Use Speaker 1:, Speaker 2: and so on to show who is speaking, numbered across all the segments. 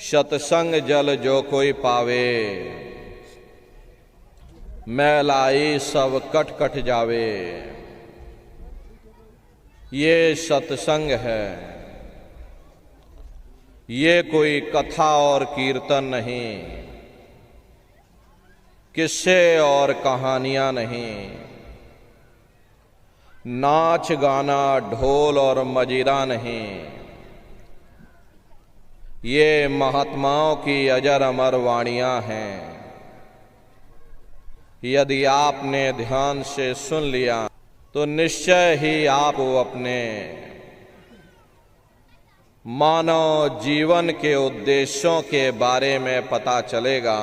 Speaker 1: सतसंग जल जो कोई पावे, मैलाई सब कट कट जावे। ये सत्संग है, ये कोई कथा और कीर्तन नहीं, किस्से और कहानियां नहीं, नाच गाना ढोल और मजीरा नहीं। ये महात्माओं की अजर अमर वाणियां हैं। यदि आपने ध्यान से सुन लिया तो निश्चय ही आपको अपने मानव जीवन के उद्देश्यों के बारे में पता चलेगा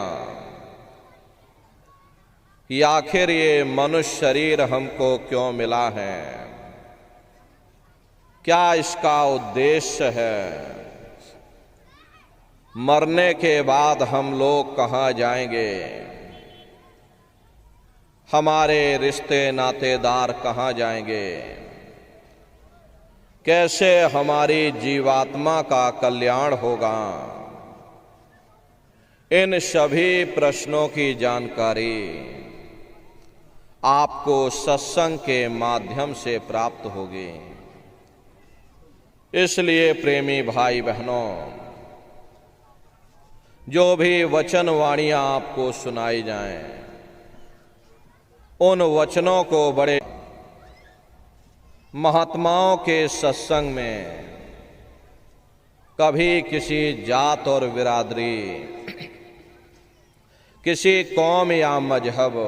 Speaker 1: कि आखिर ये मनुष्य शरीर हमको क्यों मिला है, क्या इसका उद्देश्य है, मरने के बाद हम लोग कहाँ जाएंगे, हमारे रिश्ते नातेदार कहाँ जाएंगे, कैसे हमारी जीवात्मा का कल्याण होगा। इन सभी प्रश्नों की जानकारी आपको सत्संग के माध्यम से प्राप्त होगी। इसलिए प्रेमी भाई बहनों, जो भी वचन वाणियां आपको सुनाई जाएं, उन वचनों को बड़े महात्माओं के सत्संग में कभी किसी जात और बिरादरी, किसी कौम या मजहब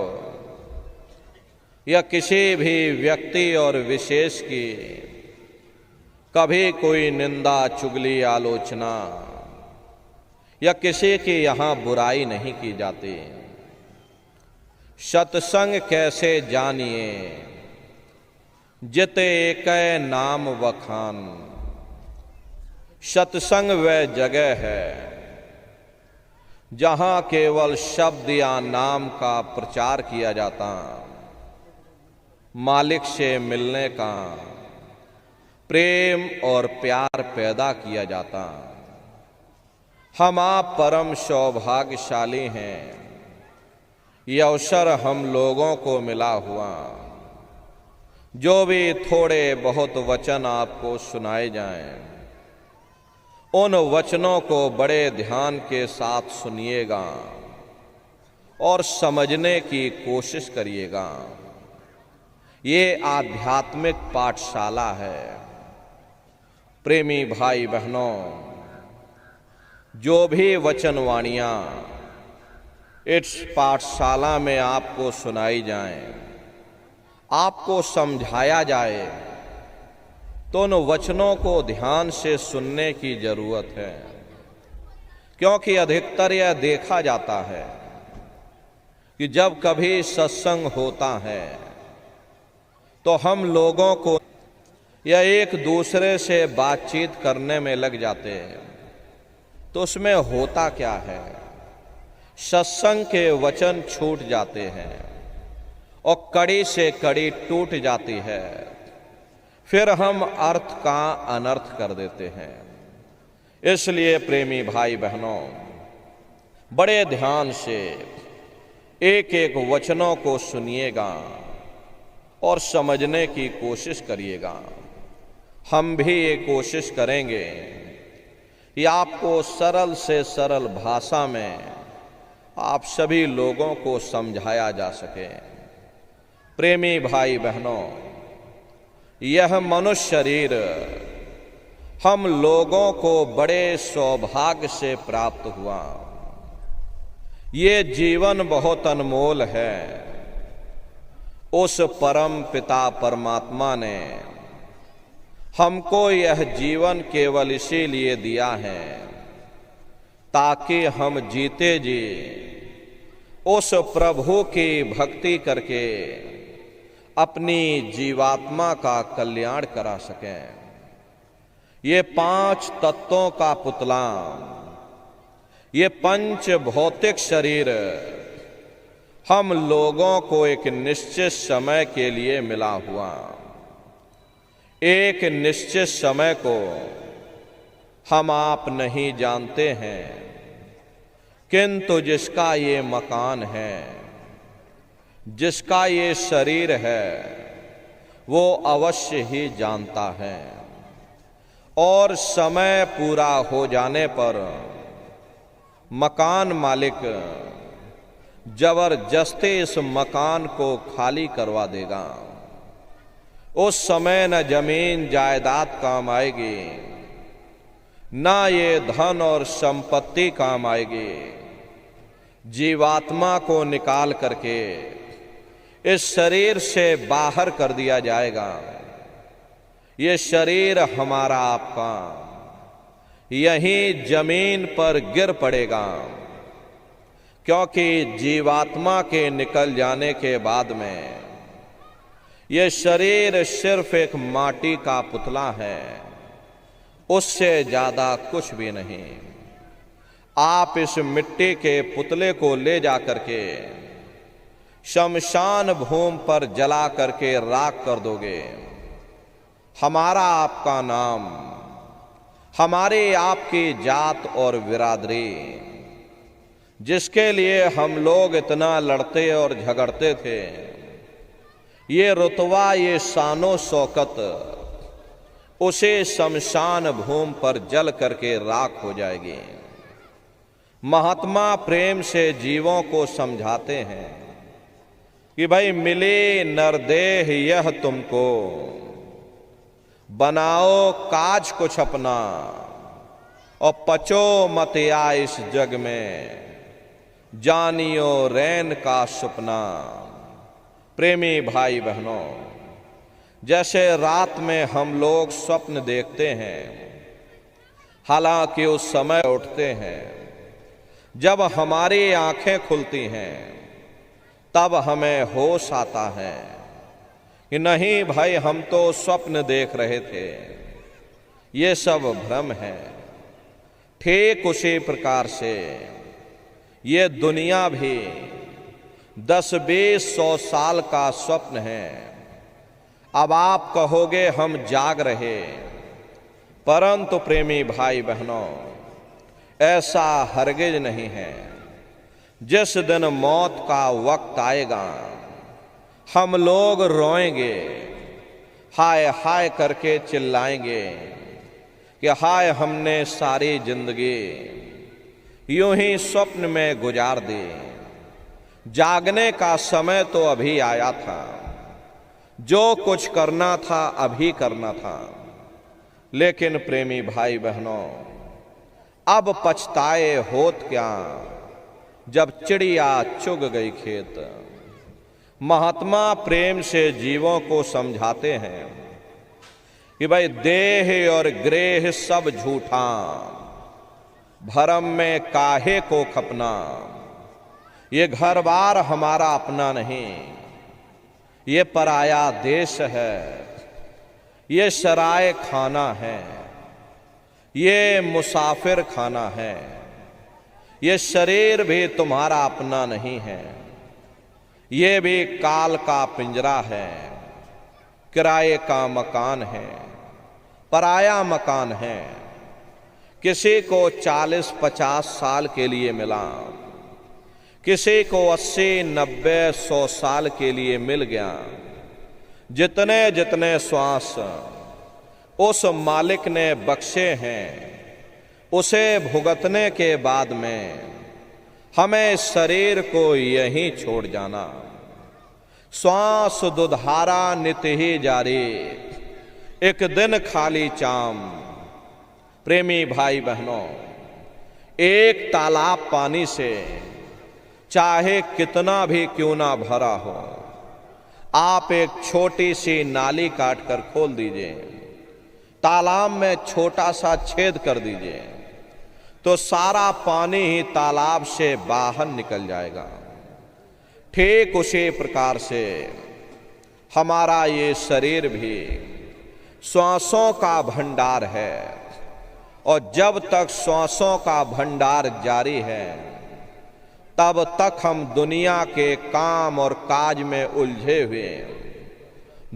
Speaker 1: या किसी भी व्यक्ति और विशेष की कभी कोई निंदा, चुगली, आलोचना या किसी की यहाँ बुराई नहीं की जाती। सत्संग कैसे जानिए, जित एक नाम वखान। सत्संग वह जगह है जहां केवल शब्द या नाम का प्रचार किया जाता, मालिक से मिलने का प्रेम और प्यार पैदा किया जाता। हम आप परम सौभाग्यशाली हैं, ये अवसर हम लोगों को मिला हुआ। जो भी थोड़े बहुत वचन आपको सुनाए जाएं, उन वचनों को बड़े ध्यान के साथ सुनिएगा और समझने की कोशिश करिएगा। ये आध्यात्मिक पाठशाला है। प्रेमी भाई बहनों, जो भी वचन वाणियां इस पाठशाला में आपको सुनाई जाएं, आपको समझाया जाए, तो उन वचनों को ध्यान से सुनने की जरूरत है। क्योंकि अधिकतर यह देखा जाता है कि जब कभी सत्संग होता है तो हम लोगों को या एक दूसरे से बातचीत करने में लग जाते हैं। तो उसमें होता क्या है, सत्संग के वचन छूट जाते हैं और कड़ी से कड़ी टूट जाती है। फिर हम अर्थ का अनर्थ कर देते हैं। इसलिए प्रेमी भाई बहनों, बड़े ध्यान से एक एक वचनों को सुनिएगा और समझने की कोशिश करिएगा। हम भी ये कोशिश करेंगे कि आपको सरल से सरल भाषा में आप सभी लोगों को समझाया जा सके। प्रेमी भाई बहनों, यह मनुष्य शरीर हम लोगों को बड़े सौभाग्य से प्राप्त हुआ। ये जीवन बहुत अनमोल है। उस परम पिता परमात्मा ने हमको यह जीवन केवल इसीलिए दिया है ताकि हम जीते जी उस प्रभु की भक्ति करके अपनी जीवात्मा का कल्याण करा सकें। ये 5 तत्वों का पुतला, ये पंच भौतिक शरीर हम लोगों को एक निश्चित समय के लिए मिला हुआ। एक निश्चित समय को हम आप नहीं जानते हैं किंतु जिसका ये मकान है, जिसका ये शरीर है, वो अवश्य ही जानता है और समय पूरा हो जाने पर मकान मालिक जबरदस्ती इस मकान को खाली करवा देगा। उस समय न जमीन जायदाद काम आएगी, ना ये धन और संपत्ति काम आएगी। जीवात्मा को निकाल करके इस शरीर से बाहर कर दिया जाएगा। ये शरीर हमारा आपका यहीं जमीन पर गिर पड़ेगा, क्योंकि जीवात्मा के निकल जाने के बाद में ये शरीर सिर्फ एक माटी का पुतला है, उससे ज्यादा कुछ भी नहीं। आप इस मिट्टी के पुतले को ले जा करके शमशान भूमि पर जला करके राख कर दोगे। हमारा आपका नाम, हमारी आपकी जात और बिरादरी, जिसके लिए हम लोग इतना लड़ते और झगड़ते थे, ये रुतबा, ये शानो शौकत उसे शमशान भूमि पर जल करके राख हो जाएगी। महात्मा प्रेम से जीवों को समझाते हैं कि भाई मिले नरदेह यह तुमको, बनाओ काज कुछ अपना और पचो मत या इस जग में, जानियो रैन का सपना। प्रेमी भाई बहनों, जैसे रात में हम लोग स्वप्न देखते हैं, हालांकि उस समय उठते हैं जब हमारी आंखें खुलती हैं, तब हमें होश आता है कि नहीं भाई, हम तो स्वप्न देख रहे थे, ये सब भ्रम है। ठीक उसी प्रकार से ये दुनिया भी 10-20-100 साल का स्वप्न है। अब आप कहोगे हम जाग रहे, परंतु प्रेमी भाई बहनों, ऐसा हरगिज नहीं है। जिस दिन मौत का वक्त आएगा, हम लोग रोएंगे, हाय हाय करके चिल्लाएंगे कि हाय हमने सारी जिंदगी यूं ही स्वप्न में गुजार दी। जागने का समय तो अभी आया था, जो कुछ करना था अभी करना था। लेकिन प्रेमी भाई बहनों, अब पछताए होत क्या, जब चिड़िया चुग गई खेत। महात्मा प्रेम से जीवों को समझाते हैं कि भाई देह और ग्रेह सब झूठा, भरम में काहे को खपना। ये घर बार हमारा अपना नहीं, ये पराया देश है, ये सराय खाना है, ये मुसाफिर खाना है। ये शरीर भी तुम्हारा अपना नहीं है, ये भी काल का पिंजरा है, किराए का मकान है, पराया मकान है। किसी को 40-50 साल के लिए मिला, किसी को 80-90-100 साल के लिए मिल गया। जितने जितने श्वास उस मालिक ने बख्शे हैं, उसे भुगतने के बाद में हमें शरीर को यहीं छोड़ जाना। श्वास दुधारा नित ही जारी, एक दिन खाली चाम। प्रेमी भाई बहनों, एक तालाब पानी से चाहे कितना भी क्यों ना भरा हो, आप एक छोटी सी नाली काट कर खोल दीजिए, तालाब में छोटा सा छेद कर दीजिए, तो सारा पानी ही तालाब से बाहर निकल जाएगा। ठीक उसी प्रकार से हमारा ये शरीर भी श्वासों का भंडार है, और जब तक श्वासों का भंडार जारी है, तब तक हम दुनिया के काम और काज में उलझे हुए,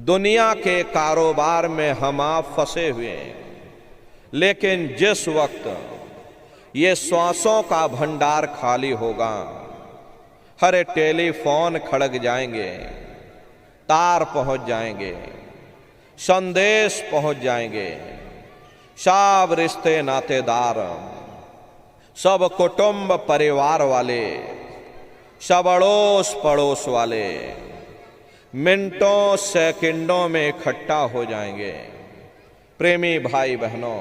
Speaker 1: दुनिया के कारोबार में हम आप फंसे हुए। लेकिन जिस वक्त ये श्वासों का भंडार खाली होगा। हर टेलीफोन खड़क जाएंगे, तार पहुंच जाएंगे, संदेश पहुंच जाएंगे। सब रिश्ते नातेदार, सब कुटुंब परिवार वाले, सब अड़ोस पड़ोस वाले मिनटों सेकंडों में इकट्ठा हो जाएंगे। प्रेमी भाई बहनों,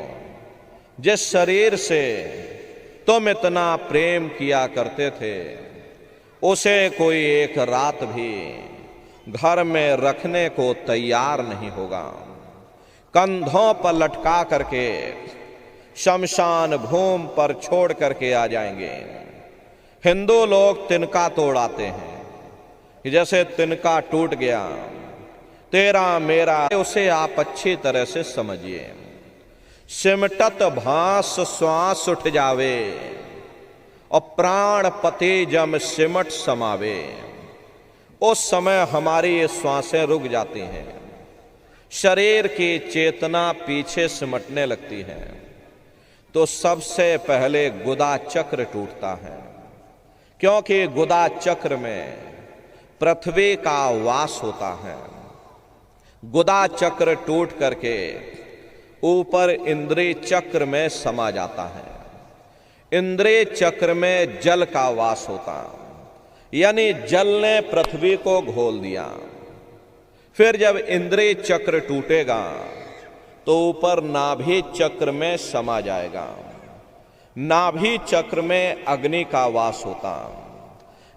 Speaker 1: जिस शरीर से तुम इतना प्रेम किया करते थे, उसे कोई एक रात भी घर में रखने को तैयार नहीं होगा। कंधों पर लटका करके शमशान भूमि पर छोड़ करके आ जाएंगे। हिंदू लोग तिनका तोड़ाते हैं कि जैसे तिनका टूट गया, तेरा मेरा, उसे आप अच्छी तरह से समझिए। सिमटत भास श्वास उठ जावे और प्राण पति जम सिमट समावे। उस समय हमारी ये श्वासें रुक जाती हैं, शरीर की चेतना पीछे सिमटने लगती है। तो सबसे पहले गुदा चक्र टूटता है, क्योंकि गुदा चक्र में पृथ्वी का वास होता है। गुदा चक्र टूट करके ऊपर इंद्रिय चक्र में समा जाता है। इंद्रिय चक्र में जल का वास होता, यानी जल ने पृथ्वी को घोल दिया। फिर जब इंद्रिय चक्र टूटेगा तो ऊपर नाभि चक्र में समा जाएगा। नाभि चक्र में अग्नि का वास होता,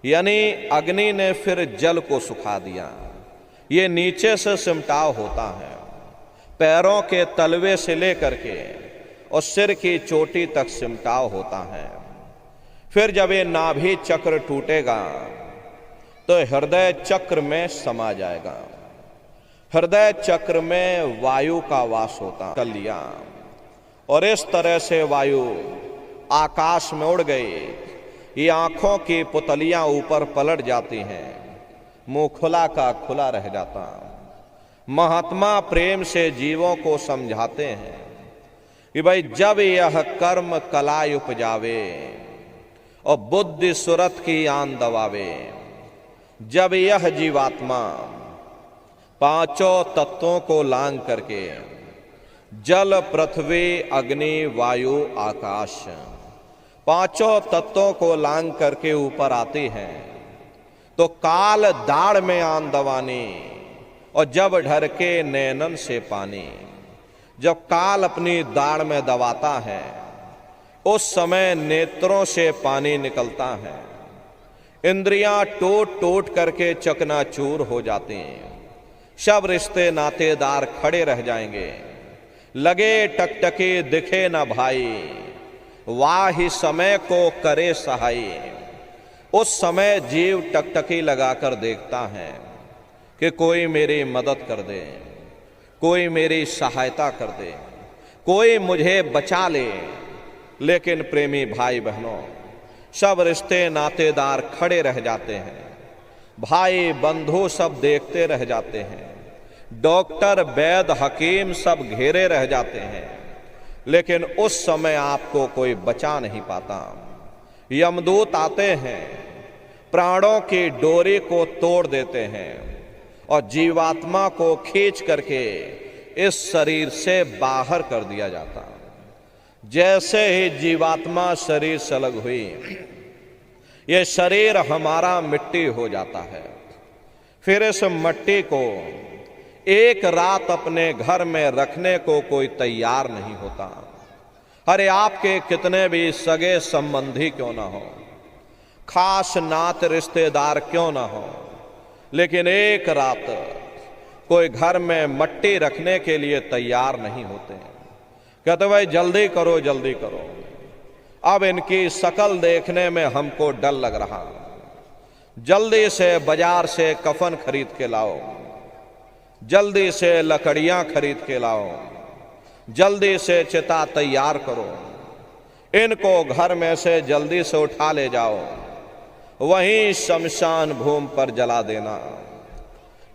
Speaker 1: यानी अग्नि ने फिर जल को सुखा दिया। ये नीचे से सिमटाव होता है, पैरों के तलवे से लेकर के और सिर की चोटी तक सिमटाव होता है। फिर जब ये नाभि चक्र टूटेगा तो हृदय चक्र में समा जाएगा। हृदय चक्र में वायु का वास होता कर लिया, और इस तरह से वायु आकाश में उड़ गई। ये आंखों की पुतलियां ऊपर पलट जाती हैं, मुंह खुला का खुला रह जाता। महात्मा प्रेम से जीवों को समझाते हैं कि भाई जब यह कर्म कलाय उपजावे और बुद्धि सुरत की आन दबावे, जब यह जीवात्मा पांचों तत्वों को लांग करके जल पृथ्वी अग्नि वायु आकाश पांचों तत्वों को लांग करके ऊपर आती हैं, तो काल दाढ़ में आन दवानी और जब ढरके नैनन से पानी। जब काल अपनी दाढ़ में दबाता है उस समय नेत्रों से पानी निकलता है। इंद्रियां टूट टूट करके चकनाचूर हो जाती हैं। सब रिश्ते नातेदार खड़े रह जाएंगे। लगे टकटकी दिखे न भाई, वाही समय को करे सहाई। उस समय जीव टकटकी लगाकर देखता है कि कोई मेरी मदद कर दे, कोई मेरी सहायता कर दे, कोई मुझे बचा ले। लेकिन प्रेमी भाई बहनों, सब रिश्ते नातेदार खड़े रह जाते हैं। भाई बंधु सब देखते रह जाते हैं। डॉक्टर वैद हकीम सब घेरे रह जाते हैं, लेकिन उस समय आपको कोई बचा नहीं पाता। यमदूत आते हैं, प्राणों की डोरी को तोड़ देते हैं और जीवात्मा को खींच करके इस शरीर से बाहर कर दिया जाता। जैसे ही जीवात्मा शरीर से अलग हुई, ये शरीर हमारा मिट्टी हो जाता है। फिर इस मिट्टी को एक रात अपने घर में रखने को कोई तैयार नहीं होता। अरे आपके कितने भी सगे संबंधी क्यों ना हो, खास नात रिश्तेदार क्यों ना हो, लेकिन एक रात कोई घर में मिट्टी रखने के लिए तैयार नहीं होते। कहते भाई जल्दी करो जल्दी करो, अब इनकी शकल देखने में हमको डर लग रहा, जल्दी से बाजार से कफन खरीद के लाओ, जल्दी से लकड़ियां खरीद के लाओ, जल्दी से चिता तैयार करो, इनको घर में से जल्दी से उठा ले जाओ, वहीं शमशान भूमि पर जला देना।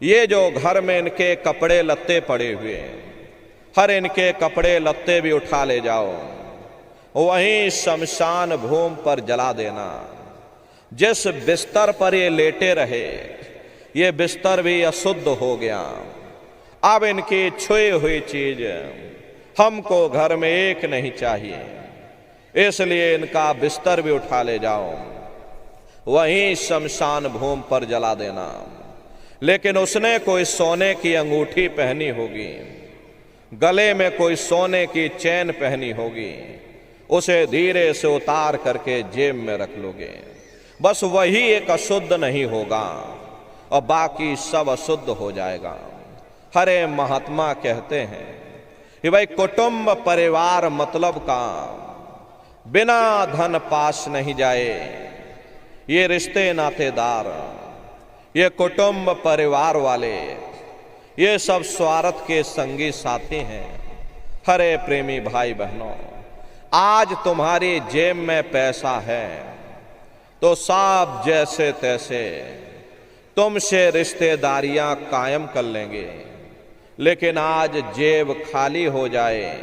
Speaker 1: ये जो घर में इनके कपड़े लत्ते पड़े हुए, हर इनके कपड़े लत्ते भी उठा ले जाओ, वहीं शमशान भूमि पर जला देना। जिस बिस्तर पर ये लेटे रहे ये बिस्तर भी अशुद्ध हो गया। अब इनकी छुई हुई चीज हमको घर में एक नहीं चाहिए, इसलिए इनका बिस्तर भी उठा ले जाओ, वहीं शमशान भूमि पर जला देना। लेकिन उसने कोई सोने की अंगूठी पहनी होगी, गले में कोई सोने की चैन पहनी होगी, उसे धीरे से उतार करके जेब में रख लोगे। बस वही एक अशुद्ध नहीं होगा और बाकी सब अशुद्ध हो जाएगा। हरे महात्मा कहते हैं कि भाई कुटुंब परिवार मतलब का बिना धन पास नहीं जाए। ये रिश्ते नातेदार, ये कुटुंब परिवार वाले, ये सब स्वार्थ के संगी साथी हैं। हरे प्रेमी भाई बहनों, आज तुम्हारी जेब में पैसा है तो सब जैसे तैसे तुमसे रिश्तेदारियां कायम कर लेंगे, लेकिन आज जेब खाली हो जाए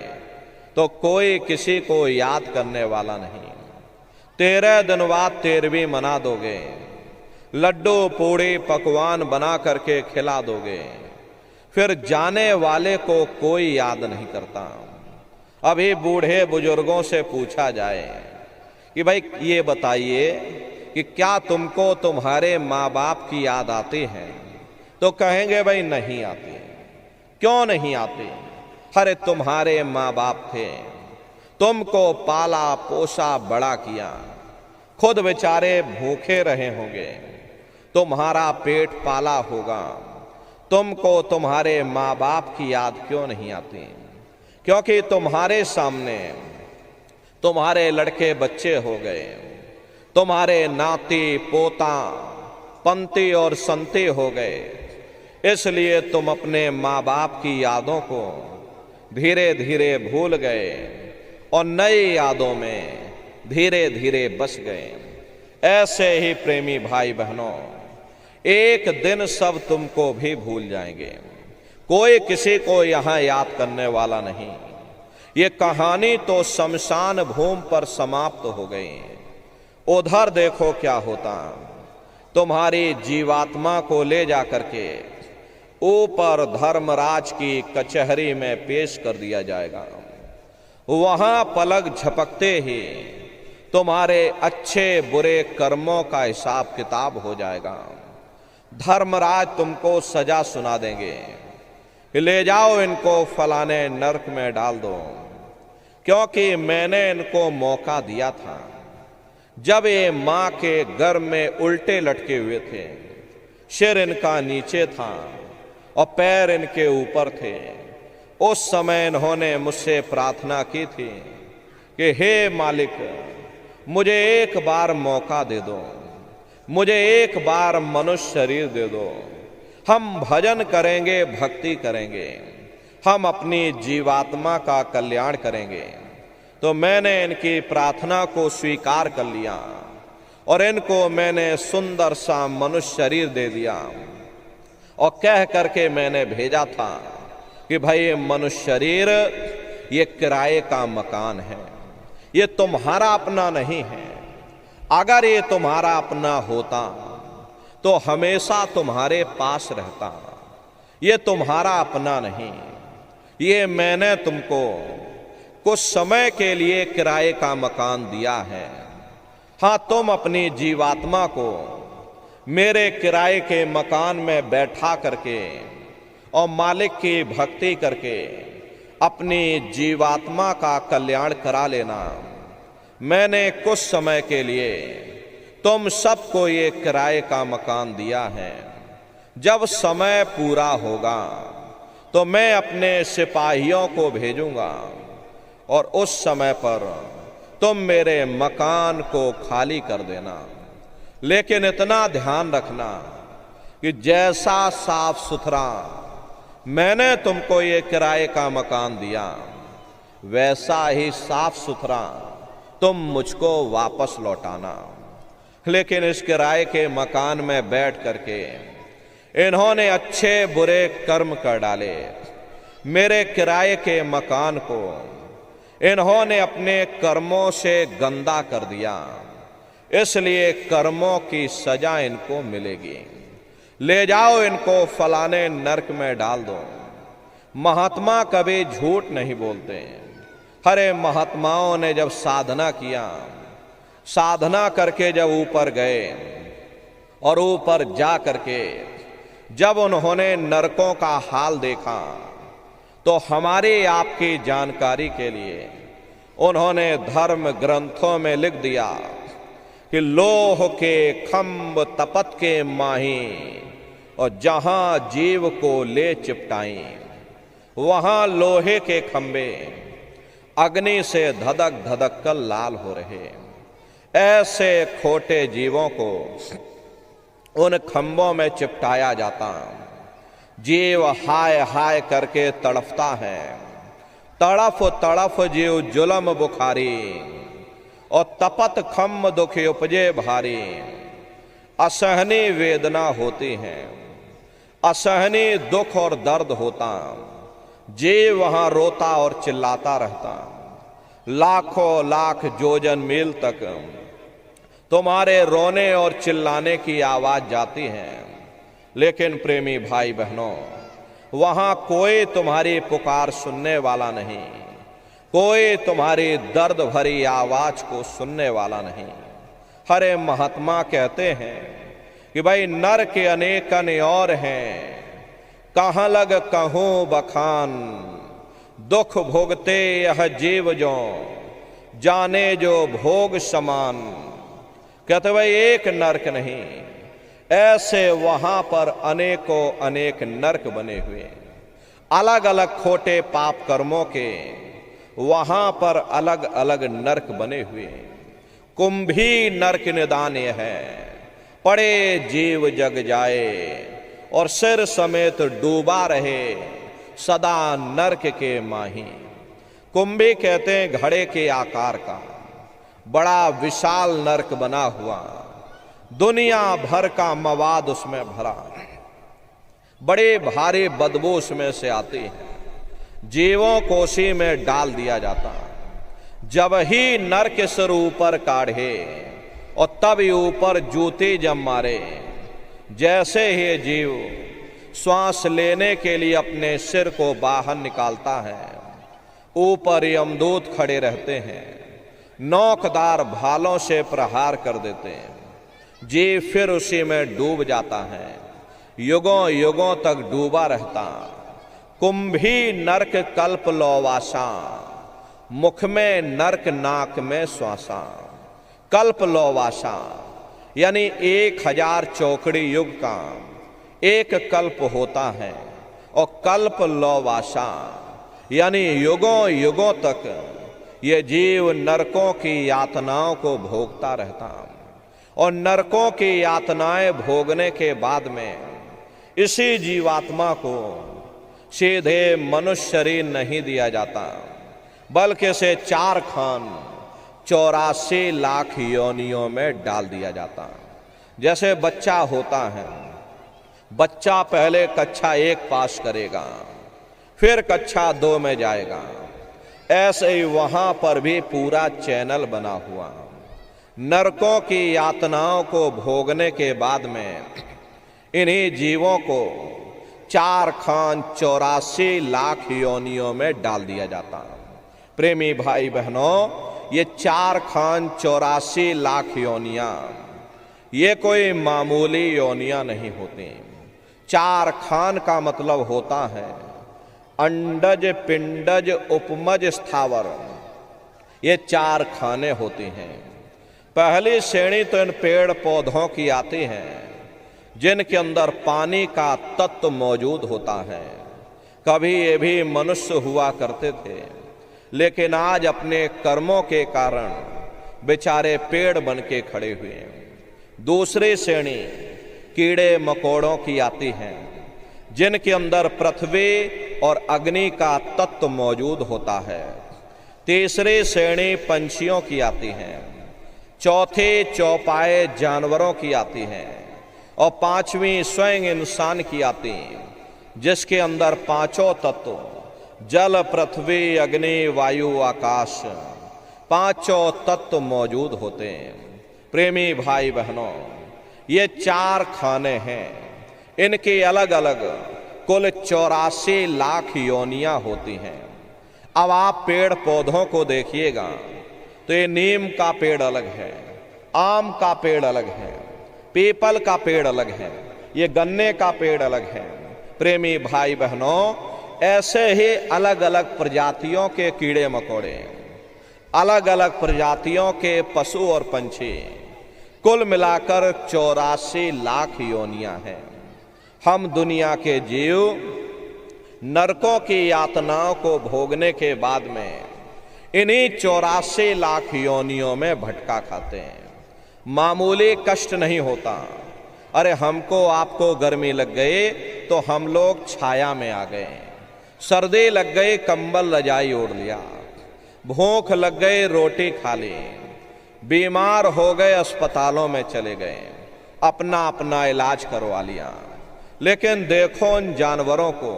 Speaker 1: तो कोई किसी को याद करने वाला नहीं। 13 दिन बाद 13वीं मना दोगे, लड्डू पूड़ी पकवान बना करके खिला दोगे, फिर जाने वाले को कोई याद नहीं करता। अभी बूढ़े बुजुर्गों से पूछा जाए कि भाई ये बताइए कि क्या तुमको तुम्हारे माँ बाप की याद आती है, तो कहेंगे भाई नहीं आती। क्यों नहीं आती? अरे तुम्हारे माँ बाप थे, तुमको पाला पोसा बड़ा किया, खुद बेचारे भूखे रहे होंगे, तुम्हारा पेट पाला होगा, तुमको तुम्हारे माँ बाप की याद क्यों नहीं आती? क्योंकि तुम्हारे सामने तुम्हारे लड़के बच्चे हो गए, तुम्हारे नाती पोता पंती और संती हो गए, इसलिए तुम अपने माँ बाप की यादों को धीरे धीरे भूल गए और नई यादों में धीरे धीरे बस गए। ऐसे ही प्रेमी भाई बहनों, एक दिन सब तुमको भी भूल जाएंगे, कोई किसी को यहाँ याद करने वाला नहीं। ये कहानी तो शमशान भूमि पर समाप्त हो गई। उधर देखो क्या होता, तुम्हारी जीवात्मा को ले जा करके ऊपर धर्मराज की कचहरी में पेश कर दिया जाएगा। वहां पलक झपकते ही तुम्हारे अच्छे बुरे कर्मों का हिसाब किताब हो जाएगा। धर्मराज तुमको सजा सुना देंगे, ले जाओ इनको फलाने नरक में डाल दो, क्योंकि मैंने इनको मौका दिया था जब ये माँ के गर्भ में उल्टे लटके हुए थे, सिर इनका नीचे था और पैर इनके ऊपर थे। उस समय इन्होंने मुझसे प्रार्थना की थी कि हे मालिक, मुझे एक बार मौका दे दो, मुझे एक बार मनुष्य शरीर दे दो, हम भजन करेंगे, भक्ति करेंगे, हम अपनी जीवात्मा का कल्याण करेंगे। तो मैंने इनकी प्रार्थना को स्वीकार कर लिया और इनको मैंने सुंदर सा मनुष्य शरीर दे दिया और कह करके मैंने भेजा था कि भाई ये मनुष्य शरीर ये किराए का मकान है, ये तुम्हारा अपना नहीं है। अगर ये तुम्हारा अपना होता तो हमेशा तुम्हारे पास रहता। ये तुम्हारा अपना नहीं, ये मैंने तुमको कुछ समय के लिए किराए का मकान दिया है। हाँ, तुम अपनी जीवात्मा को मेरे किराए के मकान में बैठा करके और मालिक की भक्ति करके अपनी जीवात्मा का कल्याण करा लेना। मैंने कुछ समय के लिए तुम सबको ये किराए का मकान दिया है। जब समय पूरा होगा तो मैं अपने सिपाहियों को भेजूंगा और उस समय पर तुम मेरे मकान को खाली कर देना। लेकिन इतना ध्यान रखना कि जैसा साफ सुथरा मैंने तुमको ये किराए का मकान दिया, वैसा ही साफ सुथरा तुम मुझको वापस लौटाना। लेकिन इस किराए के मकान में बैठ करके इन्होंने अच्छे बुरे कर्म कर डाले। मेरे किराए के मकान को इन्होंने अपने कर्मों से गंदा कर दिया, इसलिए कर्मों की सजा इनको मिलेगी। ले जाओ इनको फलाने नरक में डाल दो। महात्मा कभी झूठ नहीं बोलते। हरे महात्माओं ने जब साधना किया, साधना करके जब ऊपर गए और ऊपर जा करके जब उन्होंने नरकों का हाल देखा, तो हमारी आपकी जानकारी के लिए उन्होंने धर्म ग्रंथों में लिख दिया कि लोह के खंभ तपत के माही, और जहां जीव को ले चिपटाई वहां लोहे के खंभे अग्नि से धधक धधक कर लाल हो रहे। ऐसे खोटे जीवों को उन खंभों में चिपटाया जाता। जीव हाय हाय करके तड़फता है। तड़फ तड़फ जीव जुलम बुखारी, और तपत खम्म दुख उपजे भारी। असहनी वेदना होती है, असहनी दुख और दर्द होता। जीव वहां रोता और चिल्लाता रहता। लाखों लाख जोजन मील तक तुम्हारे रोने और चिल्लाने की आवाज जाती है, लेकिन प्रेमी भाई बहनों, वहां कोई तुम्हारी पुकार सुनने वाला नहीं, कोई तुम्हारी दर्द भरी आवाज को सुनने वाला नहीं। हरे महात्मा कहते हैं कि भाई नर के अनेकन और हैं, कहाँ लग कहूं बखान। दुख भोगते यह जीव जो, जाने जो भोग समान। कहते भाई एक नरक नहीं, ऐसे वहां पर अनेकों अनेक नरक बने हुए। अलग अलग खोटे पाप कर्मों के वहां पर अलग अलग नरक बने हुए। कुंभी नरक निदान यह है, पड़े जीव जग जाए, और सिर समेत डूबा रहे सदा नरक के माही। कुंभी कहते हैं घड़े के आकार का बड़ा विशाल नरक बना हुआ, दुनिया भर का मवाद उसमें भरा, बड़े भारी बदबू उसमें से आती है। जीवों को उसी में डाल दिया जाता। जब ही नरक सिर ऊपर काढ़े और तब ऊपर जूती जब मारे, जैसे ही जीव श्वास लेने के लिए अपने सिर को बाहर निकालता है, ऊपर यमदूत खड़े रहते हैं, नोकदार भालों से प्रहार कर देते हैं। जीव फिर उसी में डूब जाता है, युगों युगों तक डूबा रहता। कुंभी नरक कल्प लौवासा, मुख में नरक नाक में श्वासा। कल्प लौवासा यानी 1000 चौकड़ी युग का एक कल्प होता है, और कल्प लौवासा यानी युगों युगों तक ये जीव नरकों की यातनाओं को भोगता रहता। और नरकों की यातनाएं भोगने के बाद में इसी जीवात्मा को सीधे मनुष्य शरीर नहीं दिया जाता, बल्कि इसे 4 खान 84 लाख योनियों में डाल दिया जाता। जैसे बच्चा होता है, बच्चा पहले कक्षा 1 पास करेगा, फिर कक्षा 2 में जाएगा। ऐसे ही वहां पर भी पूरा चैनल बना हुआ। नरकों की यातनाओं को भोगने के बाद में इन्हीं जीवों को 4 खान 84 लाख योनियों में डाल दिया जाता। प्रेमी भाई बहनों, ये 4 खान 84 लाख योनियां ये कोई मामूली योनियां नहीं होती। 4 खान का मतलब होता है अंडज, पिंडज, उपमज, स्थावर। ये 4 खाने होती हैं। पहली श्रेणी तो इन पेड़ पौधों की आती है जिनके अंदर पानी का तत्व मौजूद होता है। कभी ये भी मनुष्य हुआ करते थे, लेकिन आज अपने कर्मों के कारण बेचारे पेड़ बन के खड़े हुए हैं। दूसरी श्रेणी कीड़े मकोड़ों की आती है जिनके अंदर पृथ्वी और अग्नि का तत्व मौजूद होता है। तीसरी श्रेणी पंछियों की आती है। चौथी चौपाए जानवरों की आती है, और 5वीं स्वयं इंसान की आती है, जिसके अंदर 5 तत्व जल पृथ्वी अग्नि वायु आकाश पांचों तत्व मौजूद होते हैं। प्रेमी भाई बहनों, ये 4 खाने हैं, इनकी अलग अलग कुल 84 लाख योनियां होती हैं। अब आप पेड़ पौधों को देखिएगा तो ये नीम का पेड़ अलग है, आम का पेड़ अलग है, पीपल का पेड़ अलग है, ये गन्ने का पेड़ अलग है। प्रेमी भाई बहनों, ऐसे ही अलग अलग प्रजातियों के कीड़े मकोड़े, अलग अलग प्रजातियों के पशु और पंछी, कुल मिलाकर 84 लाख योनियां हैं। हम दुनिया के जीव नरकों की यातनाओं को भोगने के बाद में इन्हीं 84 लाख योनियों में भटका खाते हैं। मामूली कष्ट नहीं होता। अरे हमको आपको गर्मी लग गई तो हम लोग छाया में आ गए, सर्दी लग गई कंबल रजाई ओढ़ लिया, भूख लग गई रोटी खा ली, बीमार हो गए अस्पतालों में चले गए, अपना अपना इलाज करवा लिया। लेकिन देखो उन जानवरों को,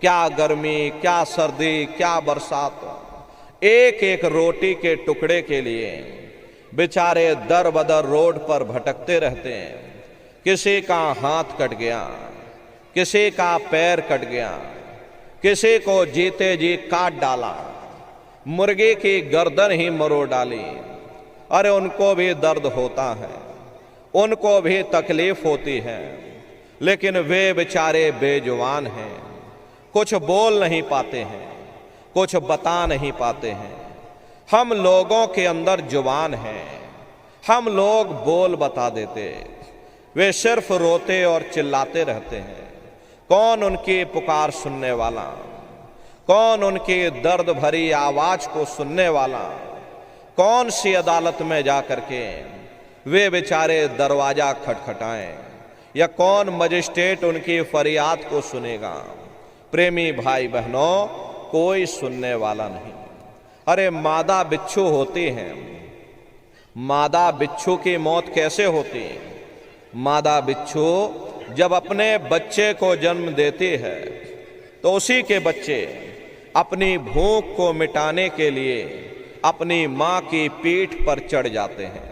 Speaker 1: क्या गर्मी, क्या सर्दी, क्या बरसात, एक एक रोटी के टुकड़े के लिए बेचारे दर बदर रोड पर भटकते रहते हैं। किसी का हाथ कट गया, किसी का पैर कट गया, किसी को जीते जी काट डाला, मुर्गी की गर्दन ही मरोड़ डाली। अरे उनको भी दर्द होता है, उनको भी तकलीफ होती है, लेकिन वे बेचारे बेजुबान हैं, कुछ बोल नहीं पाते हैं, कुछ बता नहीं पाते हैं। हम लोगों के अंदर जुबान है, हम लोग बोल बता देते, वे सिर्फ रोते और चिल्लाते रहते हैं। कौन उनकी पुकार सुनने वाला, कौन उनकी दर्द भरी आवाज को सुनने वाला, कौन सी अदालत में जा करके वे बेचारे दरवाजा खटखटाएं, या कौन मजिस्ट्रेट उनकी फरियाद को सुनेगा। प्रेमी भाई बहनों, कोई सुनने वाला नहीं। अरे मादा बिच्छू होती है, मादा बिच्छू की मौत कैसे होती है? मादा बिच्छू जब अपने बच्चे को जन्म देती है तो उसी के बच्चे अपनी भूख को मिटाने के लिए अपनी माँ की पीठ पर चढ़ जाते हैं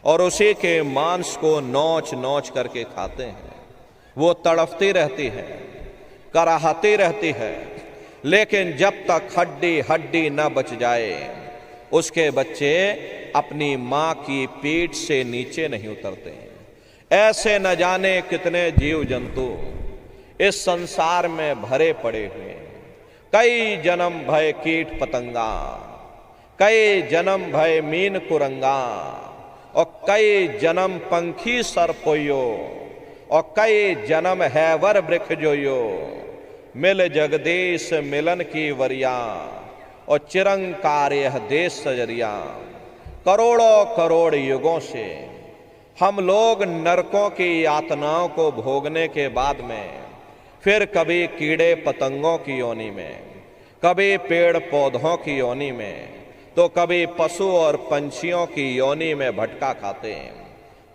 Speaker 1: और उसी के मांस को नोच नोच करके खाते हैं। वो तड़पती रहती है, कराहती रहती है, लेकिन जब तक हड्डी हड्डी न बच जाए उसके बच्चे अपनी माँ की पीठ से नीचे नहीं उतरते। ऐसे न जाने कितने जीव जंतु इस संसार में भरे पड़े हुए। कई जन्म भय कीट पतंगा, कई जन्म भय मीन कुरंगा, और कई जन्म पंखी सरपोयो, और कई जन्म हैवर वृक्ष जोयो। मिल जगदीश मिलन की वरिया, और चिरंकार यह देश सजरिया। करोड़ों करोड़ युगों से हम लोग नरकों की यातनाओं को भोगने के बाद में फिर कभी कीड़े पतंगों की योनि में, कभी पेड़ पौधों की योनि में, तो कभी पशु और पंछियों की योनि में भटका खाते हैं।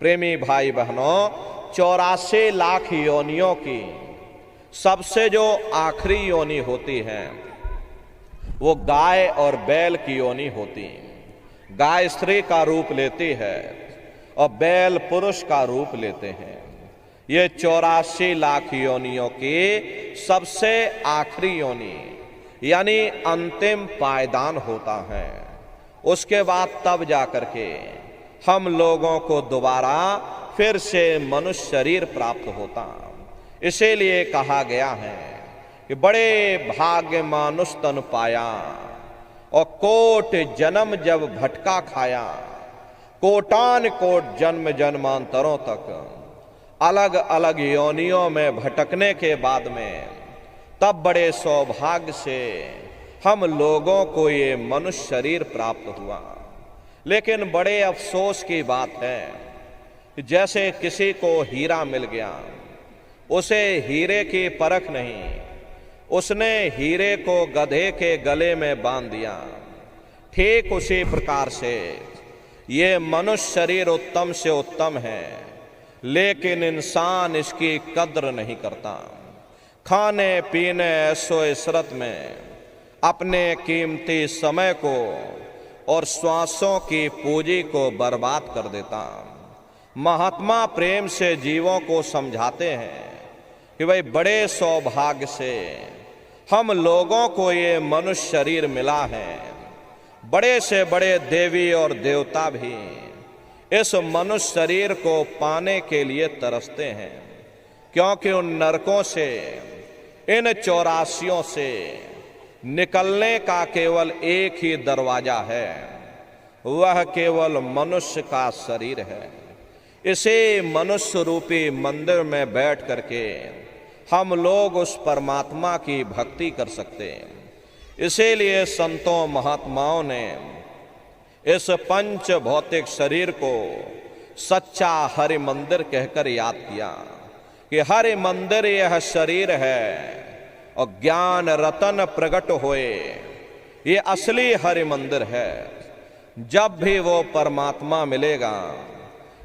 Speaker 1: प्रेमी भाई बहनों, 84 लाख योनियों की सबसे जो आखिरी योनि होती है वो गाय और बैल की योनि होती है। गाय स्त्री का रूप लेती है और बैल पुरुष का रूप लेते हैं। ये 84 लाख योनियों की सबसे आखिरी योनि यानी अंतिम पायदान होता है। उसके बाद तब जाकर के हम लोगों को दोबारा फिर से मनुष्य शरीर प्राप्त होता। इसीलिए कहा गया है कि बड़े भाग्य मानुष तन पाया, और कोट जन्म जब भटका खाया। कोटान कोट जन्म जन्मांतरों तक अलग अलग योनियों में भटकने के बाद में तब बड़े सौभाग्य से हम लोगों को ये मनुष्य शरीर प्राप्त हुआ। लेकिन बड़े अफसोस की बात है, जैसे किसी को हीरा मिल गया, उसे हीरे की परख नहीं, उसने हीरे को गधे के गले में बांध दिया। ठीक उसी प्रकार से ये मनुष्य शरीर उत्तम से उत्तम है, लेकिन इंसान इसकी कद्र नहीं करता। खाने पीने ऐशो इशरत में अपने कीमती समय को और श्वासों की पूंजी को बर्बाद कर देता। महात्मा प्रेम से जीवों को समझाते हैं कि भाई बड़े सौभाग्य से हम लोगों को ये मनुष्य शरीर मिला है। बड़े से बड़े देवी और देवता भी इस मनुष्य शरीर को पाने के लिए तरसते हैं, क्योंकि उन नरकों से, इन 84 से निकलने का केवल एक ही दरवाजा है, वह केवल मनुष्य का शरीर है। इसे मनुष्य रूपी मंदिर में बैठ करके हम लोग उस परमात्मा की भक्ति कर सकते हैं। इसीलिए संतों महात्माओं ने इस पंच भौतिक शरीर को सच्चा हरि मंदिर कहकर याद किया कि हरि मंदिर यह शरीर है और ज्ञान रतन प्रकट होए, ये असली हरि मंदिर है। जब भी वो परमात्मा मिलेगा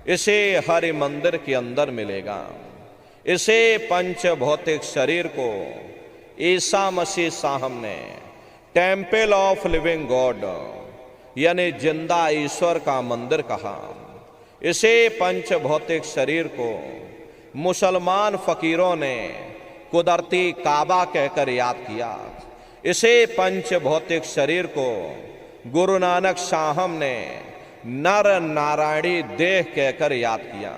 Speaker 1: इसे हरि मंदिर के अंदर मिलेगा। इसे पंच भौतिक शरीर को ईसा मसीह साहब ने टेम्पल ऑफ लिविंग गॉड यानी जिंदा ईश्वर का मंदिर कहा। इसे पंच भौतिक शरीर को मुसलमान फकीरों ने कुदरती काबा कहकर याद किया। इसे पंच भौतिक शरीर को गुरु नानक साहब ने नर नारायणी देह कहकर याद किया।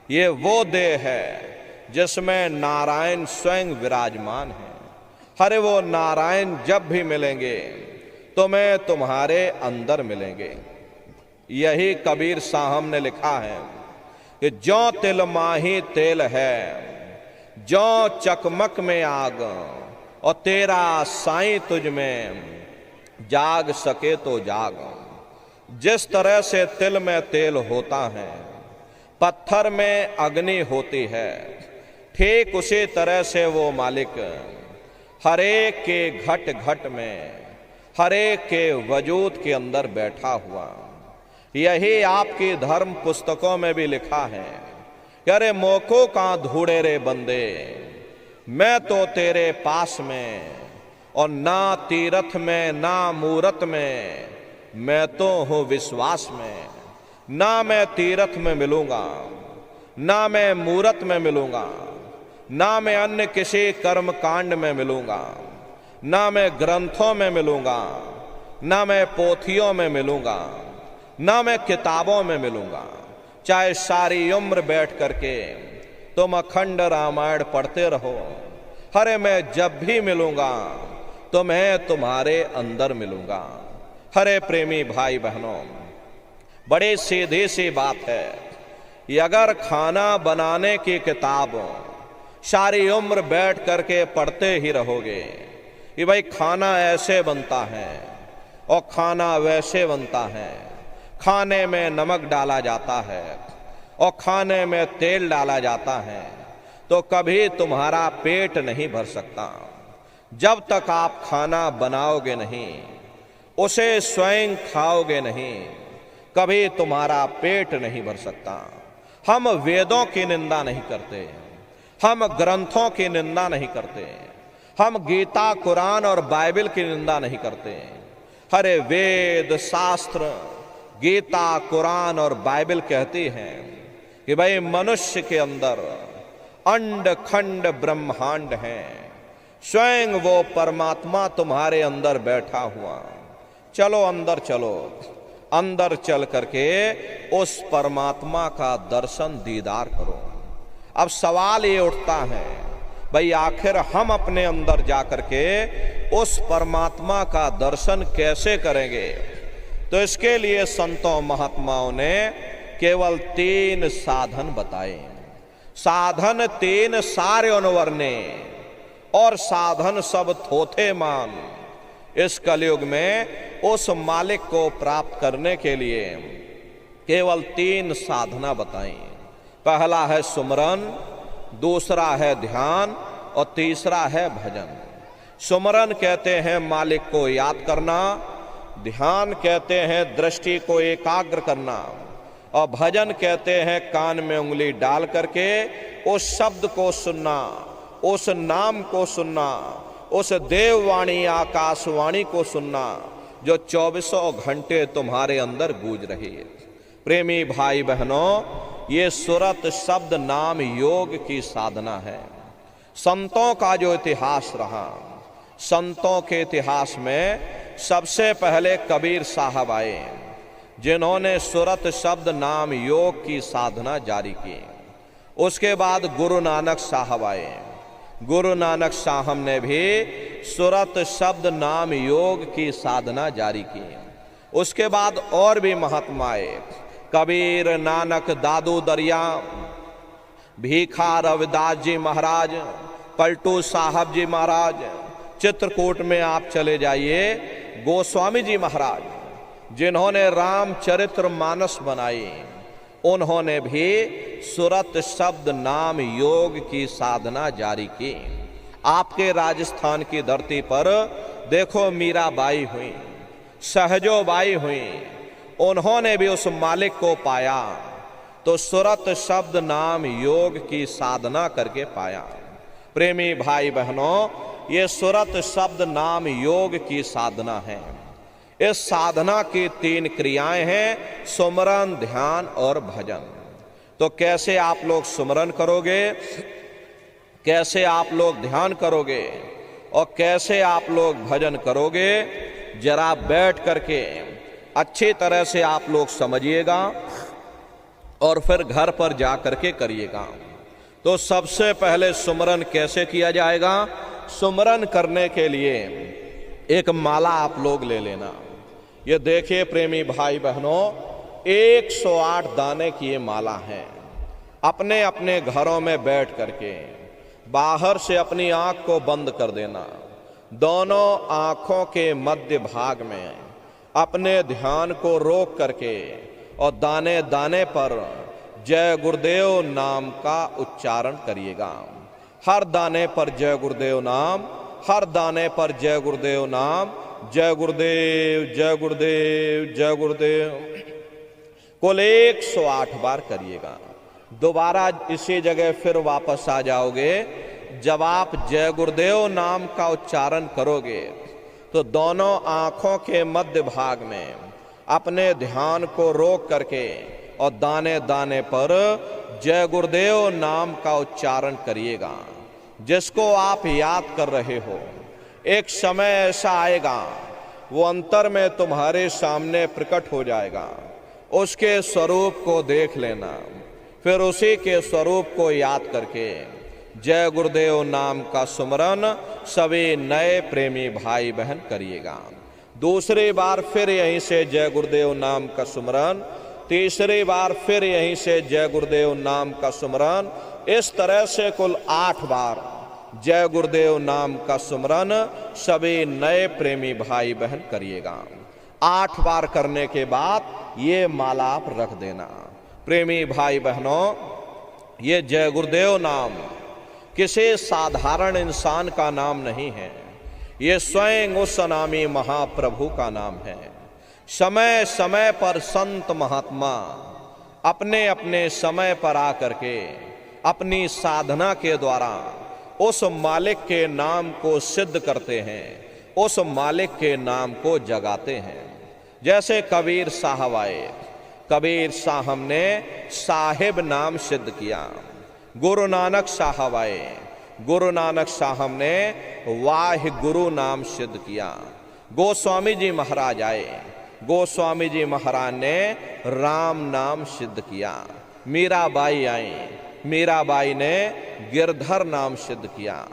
Speaker 1: ये वो देह है जिसमें नारायण स्वयं विराजमान है। अरे वो नारायण जब भी मिलेंगे तो मैं तुम्हारे अंदर मिलेंगे। यही कबीर साहब ने लिखा है कि जो तिल माही तेल है, जो चकमक में आग, और तेरा साईं तुझ में जाग सके तो जाग। जिस तरह से तिल में तेल होता है, पत्थर में अग्नि होती है, ठीक उसी तरह से वो मालिक हरेक के घट घट में, हरेक के वजूद के अंदर बैठा हुआ। यही आपकी धर्म पुस्तकों में भी लिखा है कि अरे मोको का धूड़े रे बंदे, मैं तो तेरे पास में, और ना तीरथ में ना मूरत में, मैं तो हूँ विश्वास में। ना मैं तीरथ में मिलूंगा, ना मैं मूरत में मिलूंगा, ना मैं अन्य किसी कर्म कांड में मिलूंगा, ना मैं ग्रंथों में मिलूंगा, ना मैं पोथियों में मिलूंगा, ना मैं किताबों में मिलूंगा। चाहे सारी उम्र बैठ करके तुम अखंड रामायण पढ़ते रहो, अरे मैं जब भी मिलूंगा तो मैं तुम्हारे अंदर मिलूंगा। हरे प्रेमी भाई बहनों, बड़ी सीधी सी बात है कि अगर खाना बनाने की किताब सारी उम्र बैठ करके पढ़ते ही रहोगे कि भाई खाना ऐसे बनता है और खाना वैसे बनता है, खाने में नमक डाला जाता है और खाने में तेल डाला जाता है, तो कभी तुम्हारा पेट नहीं भर सकता। जब तक आप खाना बनाओगे नहीं, उसे स्वयं खाओगे नहीं, कभी तुम्हारा पेट नहीं भर सकता। हम वेदों की निंदा नहीं करते, हम ग्रंथों की निंदा नहीं करते, हम गीता कुरान और बाइबल की निंदा नहीं करते। हरे वेद शास्त्र गीता कुरान और बाइबल कहती हैं कि भाई मनुष्य के अंदर अंड खंड ब्रह्मांड है, स्वयं वो परमात्मा तुम्हारे अंदर बैठा हुआ। चलो अंदर चलो, अंदर चल करके उस परमात्मा का दर्शन दीदार करो। अब सवाल ये उठता है भाई आखिर हम अपने अंदर जा करके उस परमात्मा का दर्शन कैसे करेंगे? तो इसके लिए संतों महात्माओं ने केवल 3 साधन बताए। साधन 3 सारे अनुवर्णे और साधन सब थोथे मान। इस कलयुग में उस मालिक को प्राप्त करने के लिए केवल 3 साधना बताई। पहला है सुमरन, दूसरा है ध्यान और तीसरा है भजन। सुमरन कहते हैं मालिक को याद करना, ध्यान कहते हैं दृष्टि को एकाग्र करना, और भजन कहते हैं कान में उंगली डाल करके उस शब्द को सुनना, उस नाम को सुनना, उस देववाणी आकाशवाणी को सुनना जो 24 घंटे तुम्हारे अंदर गूंज रही है। प्रेमी भाई बहनों, ये सुरत शब्द नाम योग की साधना है। संतों का जो इतिहास रहा, संतों के इतिहास में सबसे पहले कबीर साहब आए, जिन्होंने सुरत शब्द नाम योग की साधना जारी की। उसके बाद गुरु नानक साहब आए। गुरु नानक साहब ने भी सुरत शब्द नाम योग की साधना जारी की। उसके बाद और भी महात्मा आए, कबीर, नानक, दादू दरिया, भीखा रविदास जी महाराज, पलटू साहब जी महाराज, चित्रकूट में आप चले जाइए, गोस्वामी जी महाराज, जिन्होंने रामचरित्र मानस बनाई, उन्होंने भी सुरत शब्द नाम योग की साधना जारी की। आपके राजस्थान की धरती पर देखो मीराबाई हुई, सहजोबाई हुई, उन्होंने भी उस मालिक को पाया तो सुरत शब्द नाम योग की साधना करके पाया। प्रेमी भाई बहनों, ये सुरत शब्द नाम योग की साधना है। इस साधना की 3 क्रियाएं हैं, सुमरन, ध्यान और भजन। तो कैसे आप लोग सुमरन करोगे, कैसे आप लोग ध्यान करोगे और कैसे आप लोग भजन करोगे, जरा बैठ करके अच्छी तरह से आप लोग समझिएगा और फिर घर पर जा करके करिएगा। तो सबसे पहले सुमरन कैसे किया जाएगा? सुमरन करने के लिए एक माला आप लोग ले लेना। ये देखिए प्रेमी भाई बहनों, 108 दाने की ये माला है। अपने अपने घरों में बैठ करके बाहर से अपनी आंख को बंद कर देना। दोनों आंखों के मध्य भाग में अपने ध्यान को रोक करके और दाने दाने पर जय गुरुदेव नाम का उच्चारण करिएगा। हर दाने पर जय गुरुदेव नाम, हर दाने पर जय गुरुदेव नाम, जय गुरुदेव, जय गुरुदेव, जय गुरुदेव, कुल 108 बार करिएगा। दोबारा इसी जगह फिर वापस आ जाओगे। जब आप जय गुरुदेव नाम का उच्चारण करोगे तो दोनों आंखों के मध्य भाग में अपने ध्यान को रोक करके और दाने दाने पर जय गुरुदेव नाम का उच्चारण करिएगा। जिसको आप याद कर रहे हो, एक समय ऐसा आएगा वो अंतर में तुम्हारे सामने प्रकट हो जाएगा। उसके स्वरूप को देख लेना, फिर उसी के स्वरूप को याद करके जय गुरुदेव नाम का सुमरन सभी नए प्रेमी भाई बहन करिएगा। दूसरी बार फिर यहीं से जय गुरुदेव नाम का सुमरन, तीसरी बार फिर यहीं से जय गुरुदेव नाम का सुमरन। इस तरह से कुल 8 बार जय गुरुदेव नाम का सुमरन सभी नए प्रेमी भाई बहन करिएगा। 8 बार करने के बाद ये माला आप रख देना। प्रेमी भाई बहनों, ये जय गुरुदेव नाम किसी साधारण इंसान का नाम नहीं है, ये स्वयं उस अनामी महाप्रभु का नाम है। समय समय पर संत महात्मा अपने अपने समय पर आकर के अपनी साधना के द्वारा उस मालिक के नाम को सिद्ध करते हैं, उस मालिक के नाम को जगाते हैं। जैसे कबीर साहब आए, कबीर साहब ने साहिब नाम सिद्ध किया। गुरु नानक साहब आए, गुरु नानक साहब ने वाहि गुरु नाम सिद्ध किया। गोस्वामी जी महाराज आए, गोस्वामी जी महाराज ने राम नाम सिद्ध किया। मीराबाई आई, मीराबाई ने गिरधर नाम सिद्ध किया।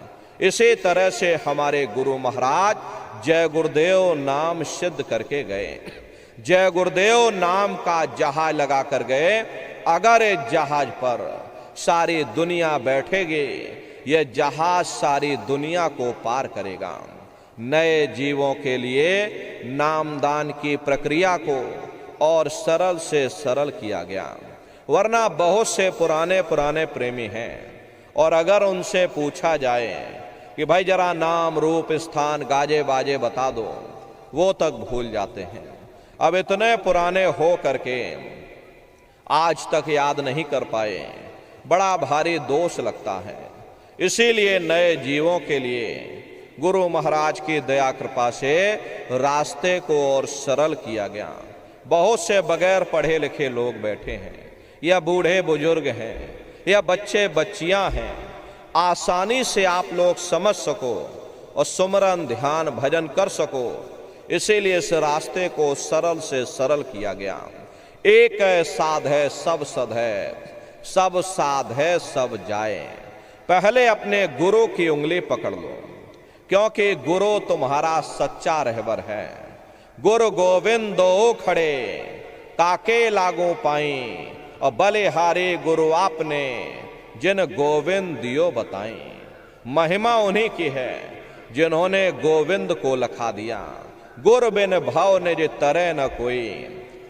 Speaker 1: इसी तरह से हमारे गुरु महाराज जय गुरुदेव नाम सिद्ध करके गए। जय गुरुदेव नाम का जहाज लगा कर गए। अगर इस जहाज पर सारी दुनिया बैठेगी, यह जहाज सारी दुनिया को पार करेगा। नए जीवों के लिए नामदान की प्रक्रिया को और सरल से सरल किया गया। वरना बहुत से पुराने पुराने प्रेमी हैं और अगर उनसे पूछा जाए कि भाई जरा नाम रूप स्थान गाजे बाजे बता दो, वो तक भूल जाते हैं। अब इतने पुराने हो करके आज तक याद नहीं कर पाए, बड़ा भारी दोष लगता है। इसीलिए नए जीवों के लिए गुरु महाराज की दया कृपा से रास्ते को और सरल किया गया। बहुत से बगैर पढ़े लिखे लोग बैठे हैं, या बूढ़े बुजुर्ग हैं, या बच्चे बच्चियां हैं, आसानी से आप लोग समझ सको और सुमरन ध्यान भजन कर सको, इसीलिए इस रास्ते को सरल से सरल किया गया। एक साध है सब सद है, सब साध है सब जाए। पहले अपने गुरु की उंगली पकड़ लो, क्योंकि गुरु तुम्हारा सच्चा रहबर है। गुरु गोविंदो खड़े काके लागू पाई, और बलिहारी गुरु आपने जिन गोविंद दियो बताई। महिमा उन्हीं की है जिन्होंने गोविंद को लखा दिया। गुरु बिन भाव ने जे तरे न कोई,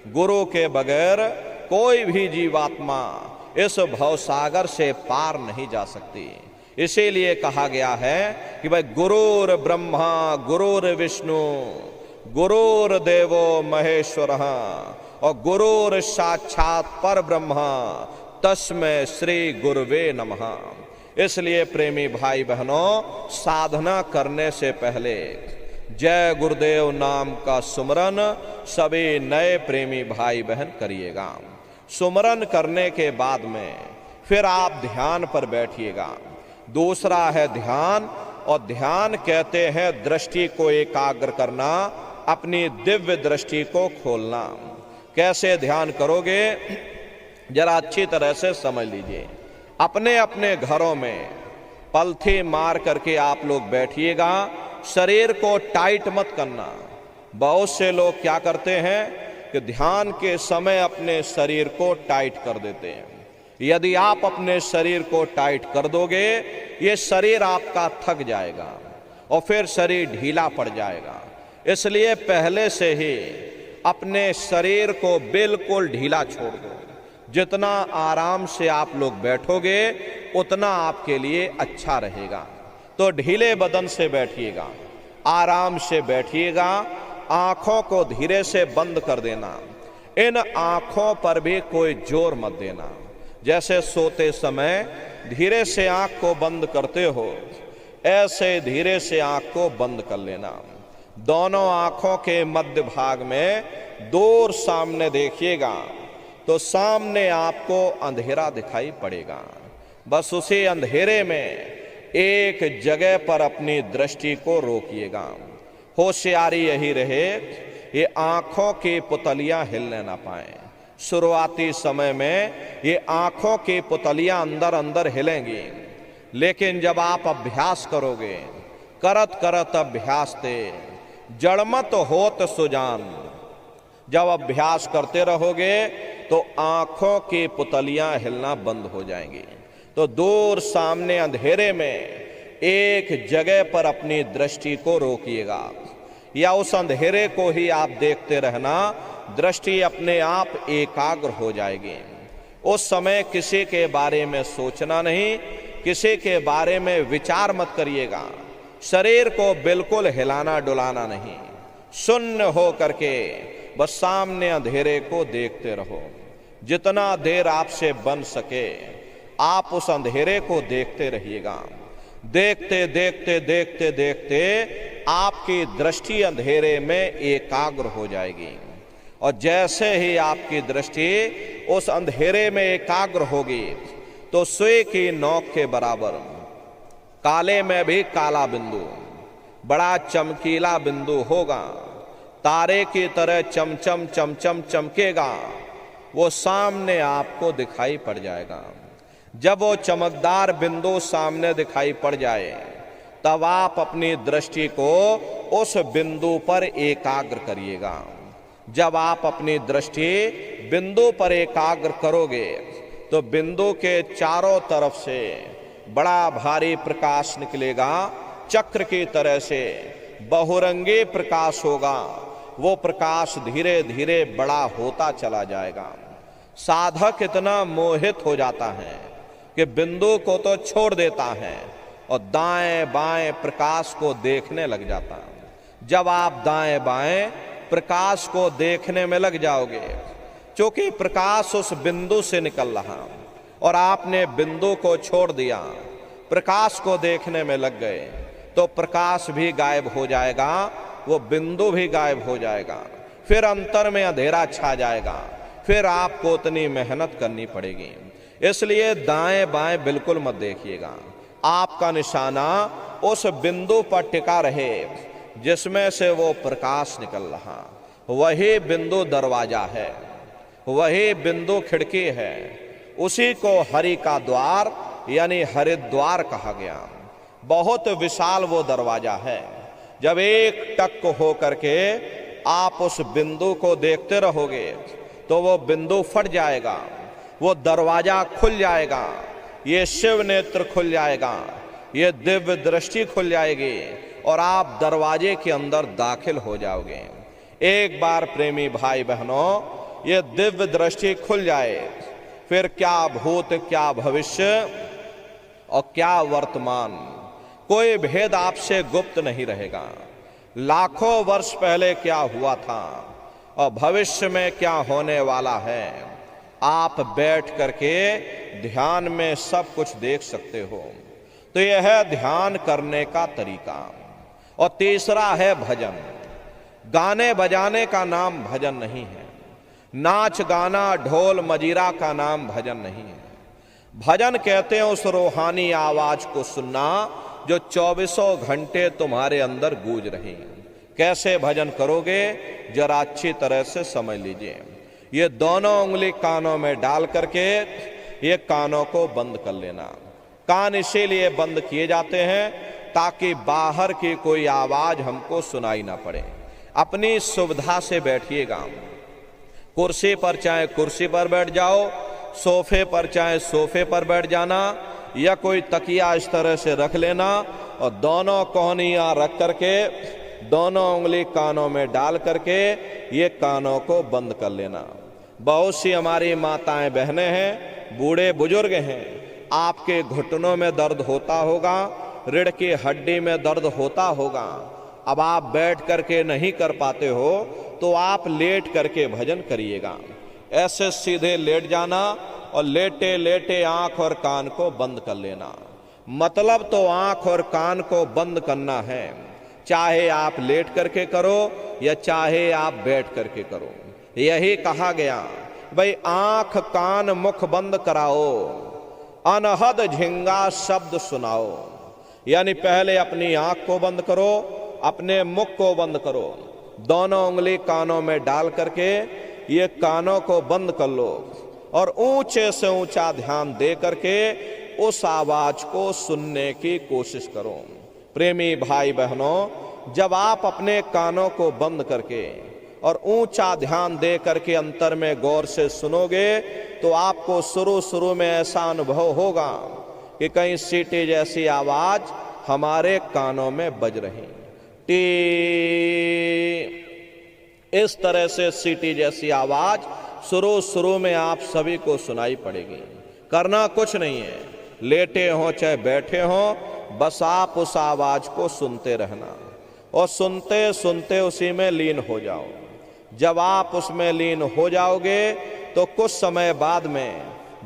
Speaker 1: गुरु के बगैर कोई भी जीवात्मा इस भवसागर से पार नहीं जा सकती। इसीलिए कहा गया है कि भाई गुरुर ब्रह्मा गुरुर विष्णु गुरुर देवो महेश्वर और गुरुर साक्षात पर ब्रह्मा तस्मै श्री गुरुवे नमः। इसलिए प्रेमी भाई बहनों, साधना करने से पहले जय गुरुदेव नाम का सुमरन सभी नए प्रेमी भाई बहन करिएगा। सुमरन करने के बाद में फिर आप ध्यान पर बैठिएगा। दूसरा है ध्यान, और ध्यान कहते हैं दृष्टि को एकाग्र करना, अपनी दिव्य दृष्टि को खोलना। कैसे ध्यान करोगे जरा अच्छी तरह से समझ लीजिए। अपने अपने घरों में पलथी मार करके आप लोग बैठिएगा। शरीर को टाइट मत करना। बहुत से लोग क्या करते हैं कि ध्यान के समय अपने शरीर को टाइट कर देते हैं। यदि आप अपने शरीर को टाइट कर दोगे, ये शरीर आपका थक जाएगा और फिर शरीर ढीला पड़ जाएगा। इसलिए पहले से ही अपने शरीर को बिल्कुल ढीला छोड़ दो। जितना आराम से आप लोग बैठोगे उतना आपके लिए अच्छा रहेगा। तो ढीले बदन से बैठिएगा, आराम से बैठिएगा। आंखों को धीरे से बंद कर देना। इन आंखों पर भी कोई जोर मत देना। जैसे सोते समय धीरे से आंख को बंद करते हो, ऐसे धीरे से आंख को बंद कर लेना। दोनों आंखों के मध्य भाग में दूर सामने देखिएगा तो सामने आपको अंधेरा दिखाई पड़ेगा। बस उसी अंधेरे में एक जगह पर अपनी दृष्टि को रोकिएगा। होशियारी यही रहे, ये आंखों की पुतलियां हिलने ना पाए। शुरुआती समय में ये आंखों की पुतलियां अंदर अंदर हिलेंगी, लेकिन जब आप अभ्यास करोगे, करत करत अभ्यास ते जड़मत होत सुजान, जब अभ्यास करते रहोगे तो आंखों की पुतलियां हिलना बंद हो जाएंगी। तो दूर सामने अंधेरे में एक जगह पर अपनी दृष्टि को रोकिएगा, या उस अंधेरे को ही आप देखते रहना। दृष्टि अपने आप एकाग्र हो जाएगी। उस समय किसी के बारे में सोचना नहीं, किसी के बारे में विचार मत करिएगा। शरीर को बिल्कुल हिलाना डुलाना नहीं। शून्य हो करके बस सामने अंधेरे को देखते रहो। जितना देर आपसे बन सके आप उस अंधेरे को देखते रहिएगा। देखते देखते देखते देखते आपकी दृष्टि अंधेरे में एकाग्र हो जाएगी। और जैसे ही आपकी दृष्टि उस अंधेरे में एकाग्र होगी तो सुई की नोक के बराबर काले में भी काला बिंदु, बड़ा चमकीला बिंदु होगा। तारे की तरह चमचम चमचम चमकेगा, वो सामने आपको दिखाई पड़ जाएगा। जब वो चमकदार बिंदु सामने दिखाई पड़ जाए तब आप अपनी दृष्टि को उस बिंदु पर एकाग्र करिएगा। जब आप अपनी दृष्टि बिंदु पर एकाग्र करोगे तो बिंदु के चारों तरफ से बड़ा भारी प्रकाश निकलेगा। चक्र की तरह से बहुरंगी प्रकाश होगा। वो प्रकाश धीरे धीरे बड़ा होता चला जाएगा। साधक इतना मोहित हो जाता है कि बिंदु को तो छोड़ देता है और दाएं बाएं प्रकाश को देखने लग जाता है। जब आप दाएं बाएं प्रकाश को देखने में लग जाओगे, क्योंकि प्रकाश उस बिंदु से निकल रहा और आपने बिंदु को छोड़ दिया, प्रकाश को देखने में लग गए, तो प्रकाश भी गायब हो जाएगा, वो बिंदु भी गायब हो जाएगा, फिर अंतर में अंधेरा छा जाएगा, फिर आपको उतनी मेहनत करनी पड़ेगी। इसलिए दाएं बाएं बिल्कुल मत देखिएगा। आपका निशाना उस बिंदु पर टिका रहे जिसमें से वो प्रकाश निकल रहा। वही बिंदु दरवाजा है, वही बिंदु खिड़की है। उसी को हरि का द्वार यानी हरिद्वार कहा गया। बहुत विशाल वो दरवाजा है। जब एक टक हो करके आप उस बिंदु को देखते रहोगे तो वो बिंदु फट जाएगा, वो दरवाजा खुल जाएगा, ये शिव नेत्र खुल जाएगा, ये दिव्य दृष्टि खुल जाएगी और आप दरवाजे के अंदर दाखिल हो जाओगे। एक बार प्रेमी भाई बहनों ये दिव्य दृष्टि खुल जाए, फिर क्या भूत क्या भविष्य और क्या वर्तमान, कोई भेद आपसे गुप्त नहीं रहेगा। लाखों वर्ष पहले क्या हुआ था और भविष्य में क्या होने वाला है, आप बैठ करके ध्यान में सब कुछ देख सकते हो। तो यह है ध्यान करने का तरीका। और तीसरा है भजन। गाने बजाने का नाम भजन नहीं है, नाच गाना ढोल मजीरा का नाम भजन नहीं है। भजन कहते हैं उस रूहानी आवाज को सुनना जो 24 घंटे तुम्हारे अंदर गूंज रही है। कैसे भजन करोगे जरा अच्छी तरह से समझ लीजिए। ये दोनों उंगली कानों में डाल करके ये कानों को बंद कर लेना। कान इसीलिए बंद किए जाते हैं ताकि बाहर की कोई आवाज हमको सुनाई ना पड़े। अपनी सुविधा से बैठिएगा। कुर्सी पर चाहे कुर्सी पर बैठ जाओ, सोफे पर चाहे सोफे पर बैठ जाना, या कोई तकिया इस तरह से रख लेना और दोनों कोहनियां रख करके दोनों उंगली कानों में डाल करके ये कानों को बंद कर लेना। बहुत सी हमारी माताएं बहनें हैं, बूढ़े बुजुर्ग हैं, आपके घुटनों में दर्द होता होगा, रीढ़ की हड्डी में दर्द होता होगा। अब आप बैठ करके नहीं कर पाते हो तो आप लेट करके भजन करिएगा। ऐसे सीधे लेट जाना और लेटे लेटे आंख और कान को बंद कर लेना। मतलब तो आंख और कान को बंद करना है, चाहे आप लेट करके करो या चाहे आप बैठ करके करो। यही कहा गया भाई आंख कान मुख बंद कराओ, अनहद झिंगा शब्द सुनाओ। यानी पहले अपनी आंख को बंद करो, अपने मुख को बंद करो, दोनों उंगली कानों में डाल करके ये कानों को बंद कर लो और ऊंचे से ऊंचा ध्यान दे करके उस आवाज को सुनने की कोशिश करो। प्रेमी भाई बहनों, जब आप अपने कानों को बंद करके और ऊंचा ध्यान दे करके अंतर में गौर से सुनोगे तो आपको शुरू शुरू में ऐसा अनुभव होगा कि कहीं सीटी जैसी आवाज हमारे कानों में बज रही, टी, इस तरह से सीटी जैसी आवाज शुरू शुरू में आप सभी को सुनाई पड़ेगी। करना कुछ नहीं है, लेटे हो चाहे बैठे हो, बस आप उस आवाज को सुनते रहना और सुनते सुनते उसी में लीन हो जाओ। जब आप उसमें लीन हो जाओगे तो कुछ समय बाद में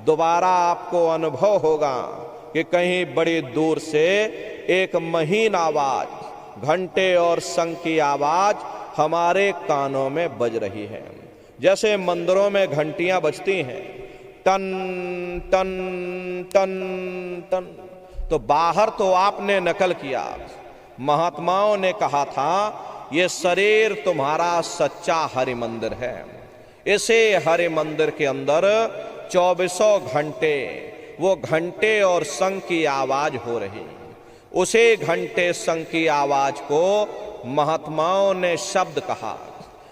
Speaker 1: दोबारा आपको अनुभव होगा कि कहीं बड़ी दूर से एक महीन आवाज, घंटे और शंख की आवाज हमारे कानों में बज रही है। जैसे मंदिरों में घंटियां बजती हैं, टन टन टन टन। तो बाहर तो आपने नकल किया। महात्माओं ने कहा था ये शरीर तुम्हारा सच्चा हरि मंदिर है। इसे हरि मंदिर के अंदर 24 घंटे वो घंटे और शंख की आवाज हो रही। उसे घंटे शंख की आवाज को महात्माओं ने शब्द कहा।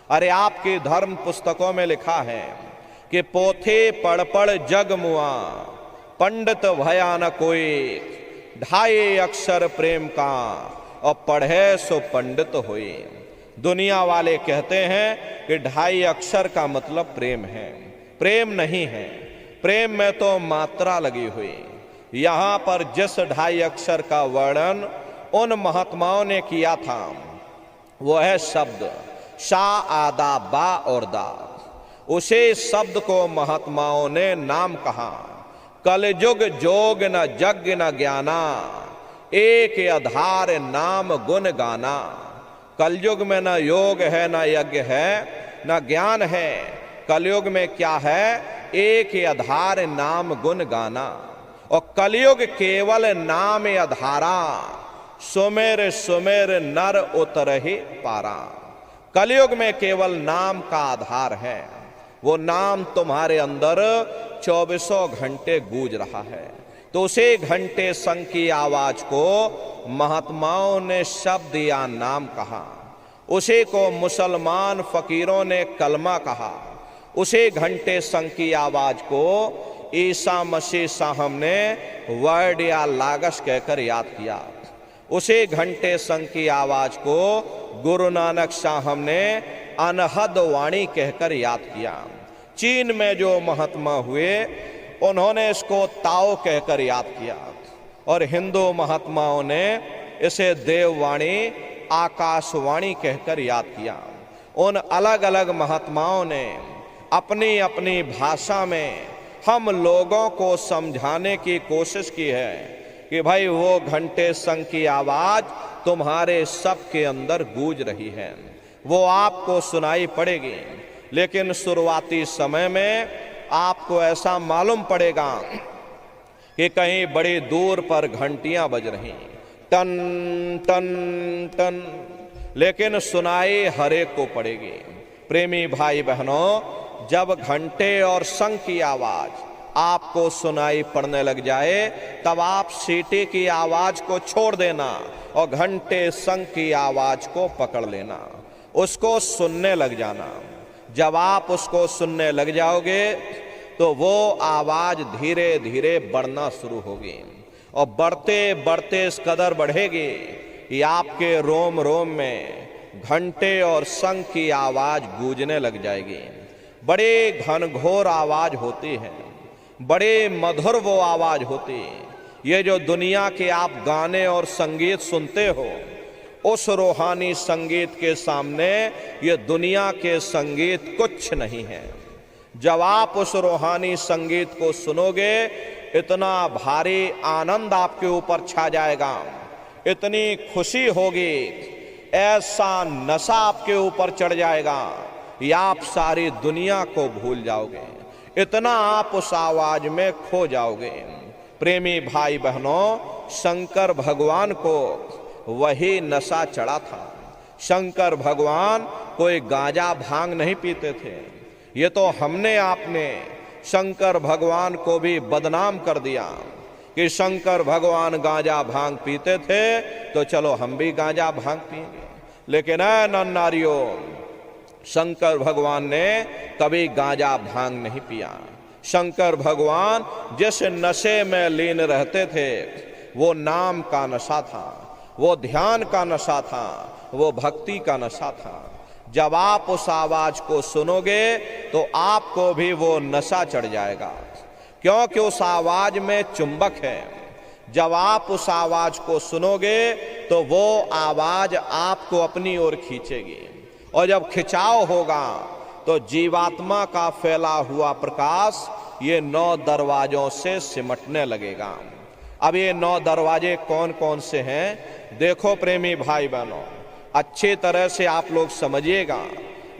Speaker 1: अरे आपकी धर्म पुस्तकों में लिखा है कि पोथे पढ़ पढ़ जग मुआ, पंडित भया न कोई, 2.5 अक्षर प्रेम का और पढ़े सो पंडित हुई। दुनिया वाले कहते हैं कि 2.5 अक्षर का मतलब प्रेम है। प्रेम नहीं है, प्रेम में तो मात्रा लगी हुई। यहां पर जिस 2.5 अक्षर का वर्णन उन महात्माओं ने किया था वो है शब्द शा, आदा, बा और दा। उसे शब्द को महात्माओं ने नाम कहा। कलयुग जोग न यज्ञ न ज्ञाना, एक आधार नाम गुण गाना। कलयुग में न योग है, न यज्ञ है, न ज्ञान है। कलयुग में क्या है? एक आधार नाम गुण गाना। और कलयुग केवल नाम आधारा, सुमेर सुमेर नर उतरहि पारा। कलयुग में केवल नाम का आधार है। वो नाम तुम्हारे अंदर 24 घंटे गूंज रहा है। तो उसे घंटे संग की आवाज को महात्माओं ने शब्द या नाम कहा। उसे को मुसलमान फकीरों ने कलमा कहा। उसे घंटे संग की आवाज को ईसा मसीह साहब ने वर्ड या लागस कहकर याद किया। उसे घंटे संग की आवाज को गुरु नानक साहब ने अनहद वाणी कहकर याद किया। चीन में जो महात्मा हुए उन्होंने इसको ताओ कहकर याद किया। और हिंदू महात्माओं ने इसे देववाणी आकाशवाणी कहकर याद किया। उन अलग अलग महात्माओं ने अपनी अपनी भाषा में हम लोगों को समझाने की कोशिश की है कि भाई वो घंटे संग की आवाज तुम्हारे सबके अंदर गूंज रही है, वो आपको सुनाई पड़ेगी। लेकिन शुरुआती समय में आपको ऐसा मालूम पड़ेगा कि कहीं बड़ी दूर पर घंटियां बज रही, टन टन टन, लेकिन सुनाई हरेक को पड़ेगी। प्रेमी भाई बहनों, जब घंटे और शंख की आवाज आपको सुनाई पड़ने लग जाए तब आप सीटी की आवाज को छोड़ देना और घंटे शंख की आवाज को पकड़ लेना, उसको सुनने लग जाना। जब आप उसको सुनने लग जाओगे तो वो आवाज धीरे धीरे बढ़ना शुरू होगी और बढ़ते बढ़ते इस कदर बढ़ेगी कि आपके रोम रोम में घंटे और शंख की आवाज गूंजने लग जाएगी। बड़े घनघोर आवाज होती है, बड़े मधुर वो आवाज होती है। ये जो दुनिया के आप गाने और संगीत सुनते हो, उस रूहानी संगीत के सामने ये दुनिया के संगीत कुछ नहीं है। जब आप उस रूहानी संगीत को सुनोगे, इतना भारी आनंद आपके ऊपर छा जाएगा, इतनी खुशी होगी, ऐसा नशा आपके ऊपर चढ़ जाएगा या आप सारी दुनिया को भूल जाओगे, इतना आप उस आवाज में खो जाओगे। प्रेमी भाई बहनों, शंकर भगवान को वही नशा चढ़ा था। शंकर भगवान कोई गांजा भांग नहीं पीते थे। ये तो हमने आपने शंकर भगवान को भी बदनाम कर दिया कि शंकर भगवान गांजा भांग पीते थे तो चलो हम भी गांजा भांग पिएंगे। लेकिन नर नारियों, शंकर भगवान ने कभी गांजा भांग नहीं पिया। शंकर भगवान जिस नशे में लीन रहते थे वो नाम का नशा था, वो ध्यान का नशा था, वो भक्ति का नशा था। जब आप उस आवाज को सुनोगे तो आपको भी वो नशा चढ़ जाएगा, क्योंकि उस आवाज में चुंबक है। जब आप उस आवाज को सुनोगे तो वो आवाज आपको अपनी ओर खींचेगी और जब खिंचाव होगा तो जीवात्मा का फैला हुआ प्रकाश ये 9 दरवाजों से सिमटने लगेगा। अब ये 9 दरवाजे कौन कौन से हैं? देखो प्रेमी भाई बहनों, अच्छी तरह से आप लोग समझिएगा,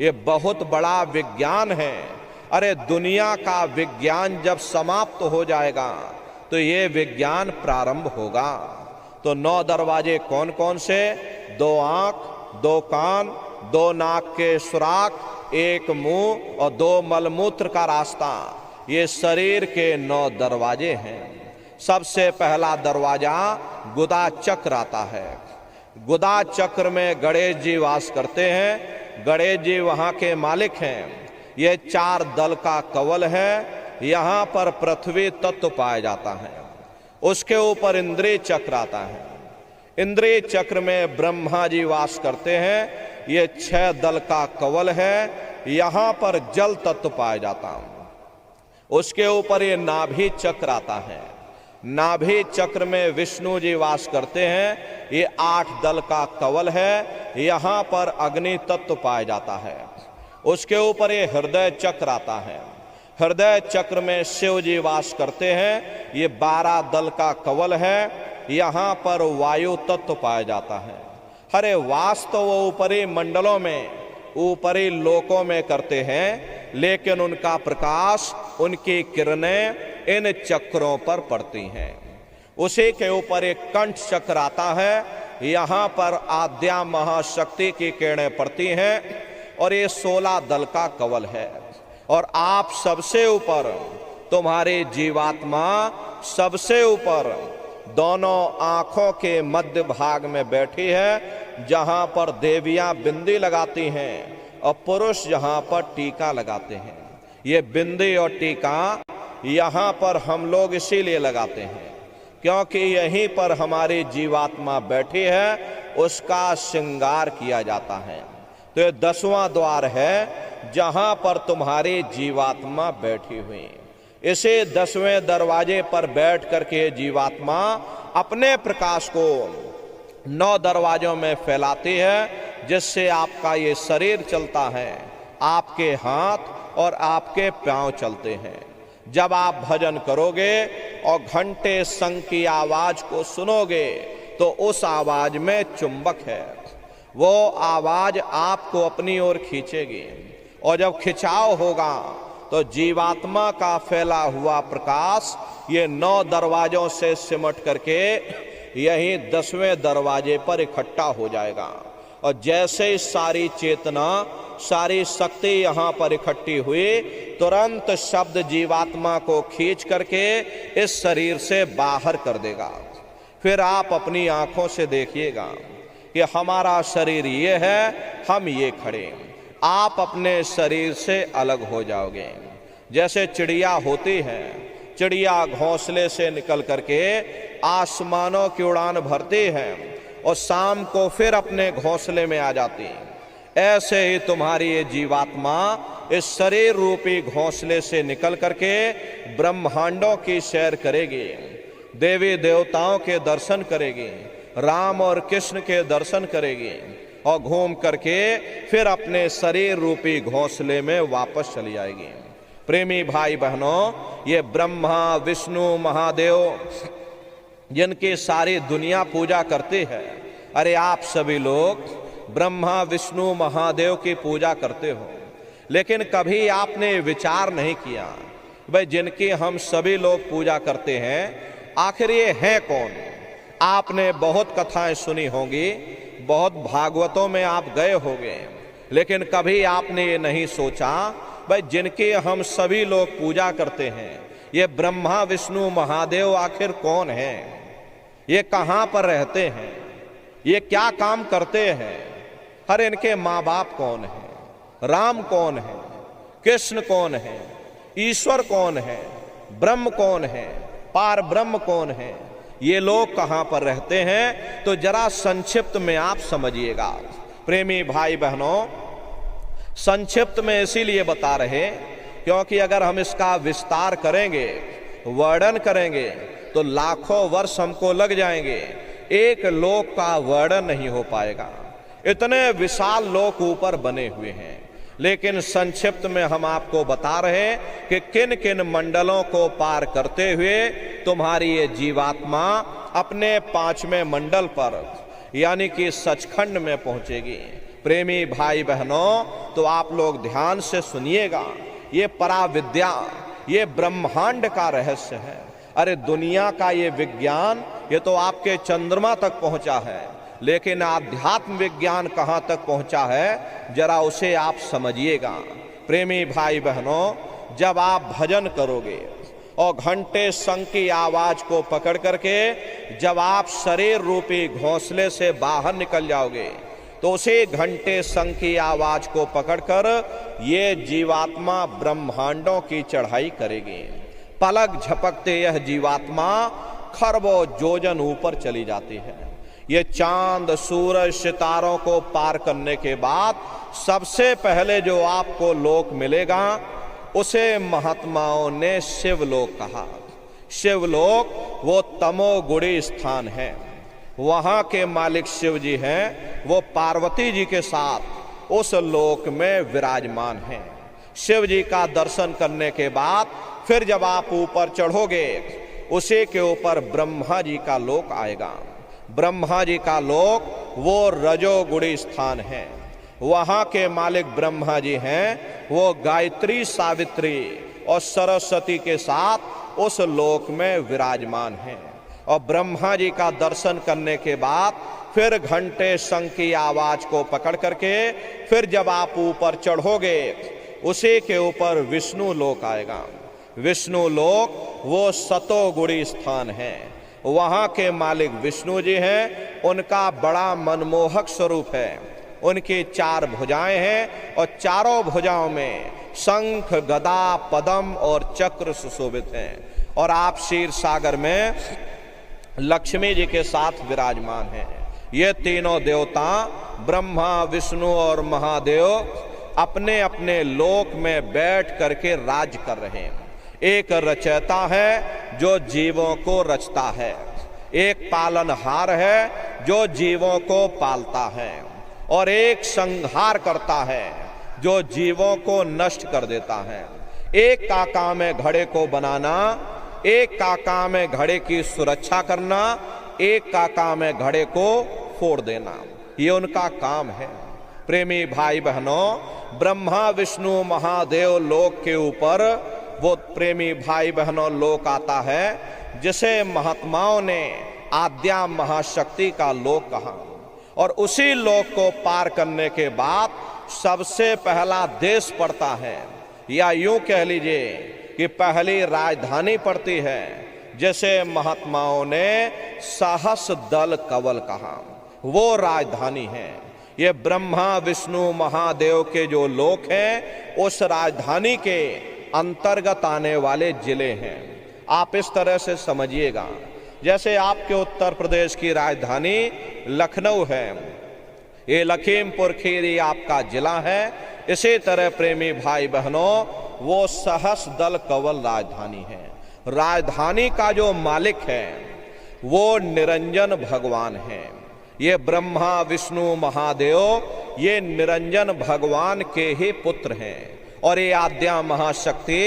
Speaker 1: ये बहुत बड़ा विज्ञान है। अरे दुनिया का विज्ञान जब समाप्त हो जाएगा तो ये विज्ञान प्रारंभ होगा। तो 9 दरवाजे कौन कौन से? 2 आंख, 2 कान, 2 नाक के सुराख, 1 मुंह और 2 मलमूत्र का रास्ता, ये शरीर के 9 दरवाजे हैं। सबसे पहला दरवाजा गुदा चक्र आता है। गुदा चक्र में गणेश जी वास करते हैं। गणेश जी वहाँ के मालिक हैं। ये 4 दल का कवल है। यहाँ पर पृथ्वी तत्व पाया जाता है। उसके ऊपर इंद्रिय चक्र आता है। इंद्रिय चक्र में ब्रह्मा जी वास करते हैं। ये 6 दल का कवल है। यहाँ पर जल तत्व पाया जाता है। उसके ऊपर ये नाभि चक्र आता है। नाभि चक्र में विष्णु जी वास करते हैं। ये 8 दल का कवल है। यहाँ पर अग्नि तत्व पाया जाता है। उसके ऊपर ये हृदय चक्र आता है। हृदय चक्र में शिव जी वास करते हैं। ये 12 दल का कवल है। यहाँ पर वायु तत्व पाया जाता है। अरे वास्तव वो ऊपरी मंडलों में, ऊपरी लोकों में करते हैं, लेकिन उनका प्रकाश, उनकी किरणें इन चक्रों पर पड़ती हैं। उसी के ऊपर एक कंठ चक्र आता है, यहाँ पर आद्या महाशक्ति की किरणें पड़ती हैं और ये 16 दल का कवल है। और आप सबसे ऊपर, तुम्हारी जीवात्मा सबसे ऊपर दोनों आंखों के मध्य भाग में बैठी है, जहां पर देवियां बिंदी लगाती हैं और पुरुष जहां पर टीका लगाते हैं। ये बिंदी और टीका यहाँ पर हम लोग इसीलिए लगाते हैं क्योंकि यहीं पर हमारी जीवात्मा बैठी है, उसका श्रृंगार किया जाता है। तो ये 10वां द्वार है जहां पर तुम्हारी जीवात्मा बैठी हुई। इसे 10वें दरवाजे पर बैठ करके जीवात्मा अपने प्रकाश को 9 दरवाजों में फैलाती है, जिससे आपका ये शरीर चलता है, आपके हाथ और आपके पांव चलते हैं। जब आप भजन करोगे और घंटे शंख की आवाज को सुनोगे तो उस आवाज में चुंबक है, वो आवाज आपको अपनी ओर खींचेगी। और जब खिंचाव होगा तो जीवात्मा का फैला हुआ प्रकाश ये 9 दरवाजों से सिमट करके यही 10वें दरवाजे पर इकट्ठा हो जाएगा। और जैसे ही सारी चेतना, सारी शक्ति यहाँ पर इकट्ठी हुई, तुरंत शब्द जीवात्मा को खींच करके इस शरीर से बाहर कर देगा। फिर आप अपनी आंखों से देखिएगा कि हमारा शरीर ये है, हम ये खड़े। आप अपने शरीर से अलग हो जाओगे। जैसे चिड़िया होती है, चिड़िया घोंसले से निकल करके आसमानों की उड़ान भरती है और शाम को फिर अपने घोंसले में आ जाती है। ऐसे ही तुम्हारी ये जीवात्मा इस शरीर रूपी घोंसले से निकल करके ब्रह्मांडों की सैर करेगी, देवी देवताओं के दर्शन करेगी, राम और कृष्ण के दर्शन करेगी और घूम करके फिर अपने शरीर रूपी घोंसले में वापस चली जाएगी। प्रेमी भाई बहनों, ये ब्रह्मा, विष्णु, महादेव जिनकी सारी दुनिया पूजा करती है, अरे आप सभी लोग ब्रह्मा, विष्णु, महादेव की पूजा करते हो, लेकिन कभी आपने विचार नहीं किया भाई जिनकी हम सभी लोग पूजा करते हैं, आखिर ये हैं कौन? आपने बहुत कथाएं सुनी होंगी, बहुत भागवतों में आप गए होंगे, लेकिन कभी आपने ये नहीं सोचा भाई जिनकी हम सभी लोग पूजा करते हैं, ये ब्रह्मा, विष्णु, महादेव आखिर कौन हैं? ये कहाँ पर रहते हैं? ये क्या काम करते हैं? हर इनके माँ बाप कौन है? राम कौन है? कृष्ण कौन है? ईश्वर कौन है? ब्रह्म कौन है? पार ब्रह्म कौन है? ये लोग कहाँ पर रहते हैं? तो जरा संक्षिप्त में आप समझिएगा। प्रेमी भाई बहनों, संक्षिप्त में इसीलिए बता रहे क्योंकि अगर हम इसका विस्तार करेंगे, वर्णन करेंगे तो लाखों वर्ष हमको लग जाएंगे, एक लोक का वर्णन नहीं हो पाएगा। इतने विशाल लोक ऊपर बने हुए हैं, लेकिन संक्षिप्त में हम आपको बता रहे हैं कि किन किन मंडलों को पार करते हुए तुम्हारी ये जीवात्मा अपने 5वें मंडल पर यानी कि सचखंड में पहुंचेगी। प्रेमी भाई बहनों, तो आप लोग ध्यान से सुनिएगा, ये पराविद्या, ये ब्रह्मांड का रहस्य है। अरे दुनिया का ये विज्ञान, ये तो आपके चंद्रमा तक पहुंचा है, लेकिन आध्यात्म विज्ञान कहाँ तक पहुंचा है, जरा उसे आप समझिएगा। प्रेमी भाई बहनों, जब आप भजन करोगे और घंटे शंख की आवाज को पकड़ करके जब आप शरीर रूपी घोंसले से बाहर निकल जाओगे, तो उसी घंटे शंख की आवाज को पकड़कर ये जीवात्मा ब्रह्मांडों की चढ़ाई करेगी। पलक झपकते यह जीवात्मा खरबों योजन ऊपर चली जाती है। ये चांद, सूरज, सितारों को पार करने के बाद सबसे पहले जो आपको लोक मिलेगा उसे महात्माओं ने शिवलोक कहा। शिवलोक वो तमोगुणी स्थान है, वहां के मालिक शिव जी हैं, वो पार्वती जी के साथ उस लोक में विराजमान हैं। शिव जी का दर्शन करने के बाद फिर जब आप ऊपर चढ़ोगे उसी के ऊपर ब्रह्मा जी का लोक आएगा। ब्रह्मा जी का लोक वो रजोगुणी स्थान है। वहाँ के मालिक ब्रह्मा जी हैं, वो गायत्री, सावित्री और सरस्वती के साथ उस लोक में विराजमान हैं। और ब्रह्मा जी का दर्शन करने के बाद फिर घंटे शंख की आवाज को पकड़ करके फिर जब आप ऊपर चढ़ोगे, उसी के ऊपर विष्णु लोक आएगा। विष्णु लोक वो सतोगुणी स्थान है। वहाँ के मालिक विष्णु जी हैं। उनका बड़ा मनमोहक स्वरूप है। उनकी 4 भुजाएं हैं और चारों भुजाओं में शंख, गदा, पद्म और चक्र सुशोभित हैं। और आप क्षीर सागर में लक्ष्मी जी के साथ विराजमान हैं। ये तीनों देवता ब्रह्मा, विष्णु और महादेव अपने अपने लोक में बैठ करके राज कर रहे हैं। एक रचयिता है जो जीवों को रचता है, एक पालनहार है जो जीवों को पालता है, और एक संहार करता है जो जीवों को नष्ट कर देता है। एक का काम है घड़े को बनाना, एक का काम है घड़े की सुरक्षा करना, एक का काम है घड़े को फोड़ देना। ये उनका काम है। प्रेमी भाई बहनों, ब्रह्मा, विष्णु, महादेव लोक के ऊपर वो प्रेमी भाई बहनों लोक आता है जिसे महात्माओं ने आद्या महाशक्ति का लोक कहा। और उसी लोक को पार करने के बाद सबसे पहला देश पड़ता है, या यूं कह लीजिए कि पहली राजधानी पड़ती है, जैसे महात्माओं ने सहस दल कवल कहा। वो राजधानी है। ये ब्रह्मा, विष्णु, महादेव के जो लोक हैं, उस राजधानी के अंतर्गत आने वाले जिले हैं। आप इस तरह से समझिएगा, जैसे आपके उत्तर प्रदेश की राजधानी लखनऊ है, ये लखीमपुर खीरी आपका जिला है। इसी तरह प्रेमी भाई बहनों, वो सहस दल कवल राजधानी है। राजधानी का जो मालिक है वो निरंजन भगवान है। ये ब्रह्मा, विष्णु, महादेव ये निरंजन भगवान के ही पुत्र हैं। और ये आद्या महाशक्ति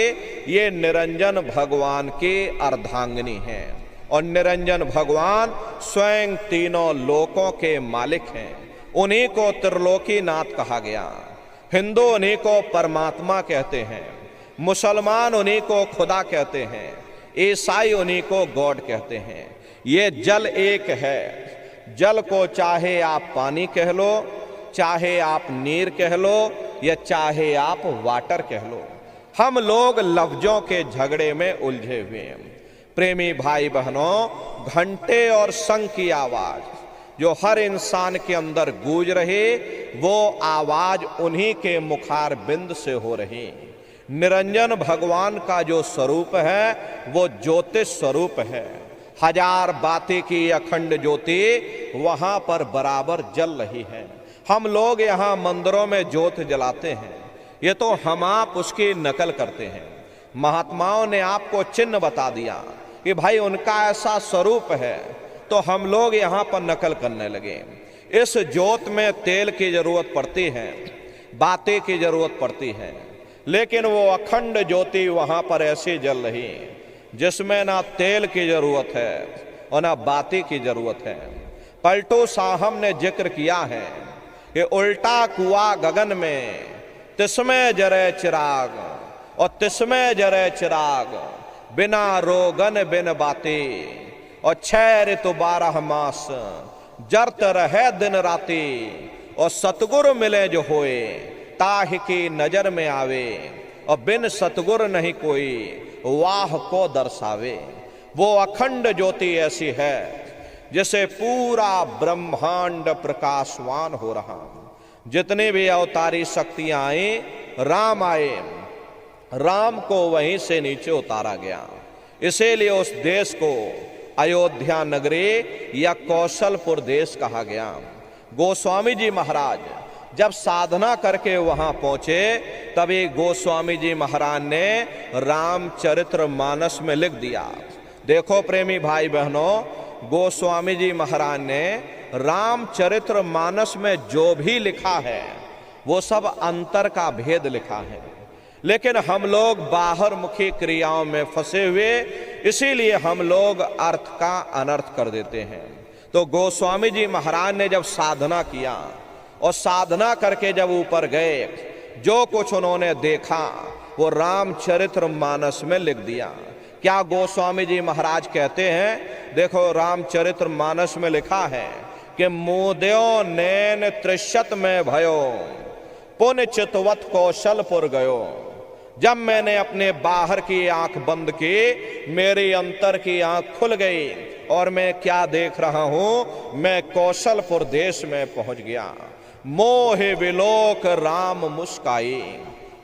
Speaker 1: ये निरंजन भगवान की अर्धांगिनी है। और निरंजन भगवान स्वयं तीनों लोकों के मालिक हैं। उन्हीं को त्रिलोकीनाथ कहा गया। हिंदू उन्हीं को परमात्मा कहते हैं, मुसलमान उन्हीं को खुदा कहते हैं, ईसाई उन्हीं को गॉड कहते हैं। ये जल एक है। जल को चाहे आप पानी कह लो, चाहे आप नीर कह लो, या चाहे आप वाटर कह लो, हम लोग लफ्जों के झगड़े में उलझे हुए हैं। प्रेमी भाई बहनों, घंटे और शंख की आवाज जो हर इंसान के अंदर गूंज रही, वो आवाज उन्हीं के मुखार बिंद से हो रही। निरंजन भगवान का जो स्वरूप है वो ज्योतिष स्वरूप है। हजार बाती की अखंड ज्योति वहां पर बराबर जल रही है। हम लोग यहाँ मंदिरों में ज्योत जलाते हैं, ये तो हम आप उसकी नकल करते हैं। महात्माओं ने आपको चिन्ह बता दिया कि भाई उनका ऐसा स्वरूप है, तो हम लोग यहाँ पर नकल करने लगे। इस ज्योत में तेल की जरूरत पड़ती है, बाती की जरूरत पड़ती है, लेकिन वो अखंड ज्योति वहां पर ऐसी जल रही जिसमें ना तेल की जरूरत है और ना बाती की जरूरत है। पलटू साहब ने जिक्र किया है कि उल्टा कुआ गगन में तिसमें जरे चिराग, और तिसमें जरे चिराग बिना रोगन बिन बाती, और 6 ऋतु 12 मास जरत रहे दिन राती, और सतगुरु मिले जो होए ताहि की नजर में आवे, और बिन सतगुरु नहीं कोई वाह को दर्शावे। वो अखंड ज्योति ऐसी है जिसे पूरा ब्रह्मांड प्रकाशवान हो रहा। जितनी भी अवतारी शक्तियां आई, राम आए, राम को वहीं से नीचे उतारा गया। इसीलिए उस देश को अयोध्या नगरी या कौशलपुर देश कहा गया। गोस्वामी जी महाराज जब साधना करके वहां पहुंचे, तभी गोस्वामी जी महाराज ने रामचरित्र मानस में लिख दिया। देखो प्रेमी भाई बहनों, गोस्वामी जी महाराज ने रामचरित्र मानस में जो भी लिखा है वो सब अंतर का भेद लिखा है। लेकिन हम लोग बाहर मुखी क्रियाओं में फंसे हुए इसीलिए हम लोग अर्थ का अनर्थ कर देते हैं। तो गोस्वामी जी महाराज ने जब साधना किया और साधना करके जब ऊपर गए, जो कुछ उन्होंने देखा वो रामचरित्र मानस में लिख दिया। क्या गोस्वामी जी महाराज कहते हैं, देखो रामचरित्र मानस में लिखा है कि मोदयो नैन त्रिशत में भयो पुण्य चितवत कौशलपुर गयो। जब मैंने अपने बाहर की आंख बंद की, मेरी अंतर की आंख खुल गई और मैं क्या देख रहा हूं, मैं कौशलपुर देश में पहुंच गया। मोहे विलोक राम मुस्काई,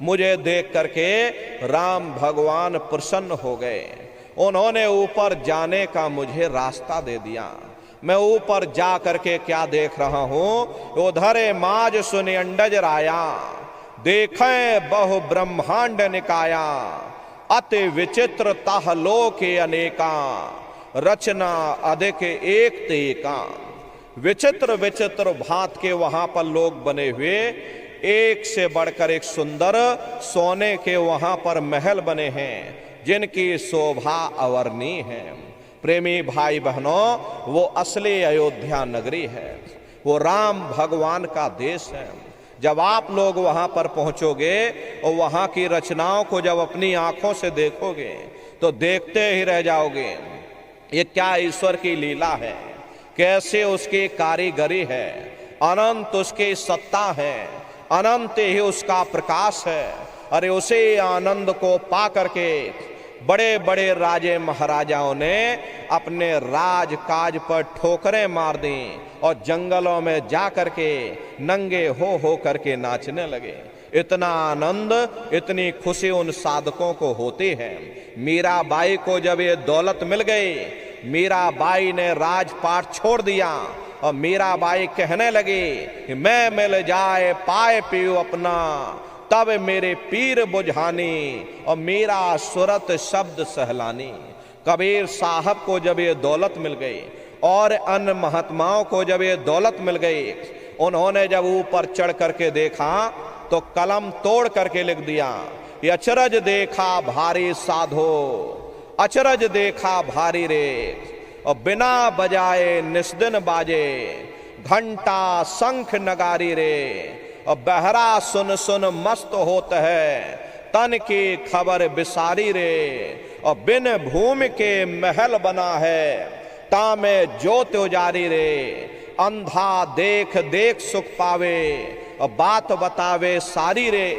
Speaker 1: मुझे देख करके राम भगवान प्रसन्न हो गए। उन्होंने ऊपर जाने का मुझे रास्ता दे दिया। मैं ऊपर जा करके क्या देख रहा हूं, उधरे माज सुनि अंडज राया, देखे बहु ब्रह्मांड निकाया, अति विचित्र ताह लोके अनेका, रचना अधिक एक तेका। विचित्र विचित्र भांत के वहां पर लोग बने हुए, एक से बढ़कर एक सुंदर सोने के वहां पर महल बने हैं, जिनकी शोभा अवर्णीय है। प्रेमी भाई बहनों, वो असली अयोध्या नगरी है, वो राम भगवान का देश है। जब आप लोग वहां पर पहुंचोगे और वहां की रचनाओं को जब अपनी आंखों से देखोगे तो देखते ही रह जाओगे। ये क्या ईश्वर की लीला है, कैसे उसकी कारीगरी है, अनंत उसकी सत्ता है, अनंत ही उसका प्रकाश है। अरे उसे आनंद को पा करके बड़े बड़े राजे महाराजाओं ने अपने राज काज पर ठोकरें मार दी और जंगलों में जा करके नंगे हो करके नाचने लगे। इतना आनंद, इतनी खुशी उन साधकों को होती है। मीराबाई को जब ये दौलत मिल गई, मीराबाई ने राजपाट छोड़ दिया और मीराबाई कहने लगी कि मैं मिल जाए पाए पीऊ अपना, तब मेरे पीर बुझानी और मेरा सुरत शब्द सहलानी। कबीर साहब को जब ये दौलत मिल गई और अन्य महात्माओं को जब ये दौलत मिल गई, उन्होंने जब ऊपर चढ़ करके देखा तो कलम तोड़ करके लिख दिया, ये अचरज देखा भारी साधो, अचरज देखा भारी रे, और बिना बजाए निस्दिन बाजे, घंटा शंख नगारी रे, और बहरा सुन सुन मस्त होत है, तन की खबर बिसारी रे, और बिन भूमि के महल बना है, तामे ज्योत उजारी रे, अंधा देख देख सुख पावे और बात बतावे सारी रे,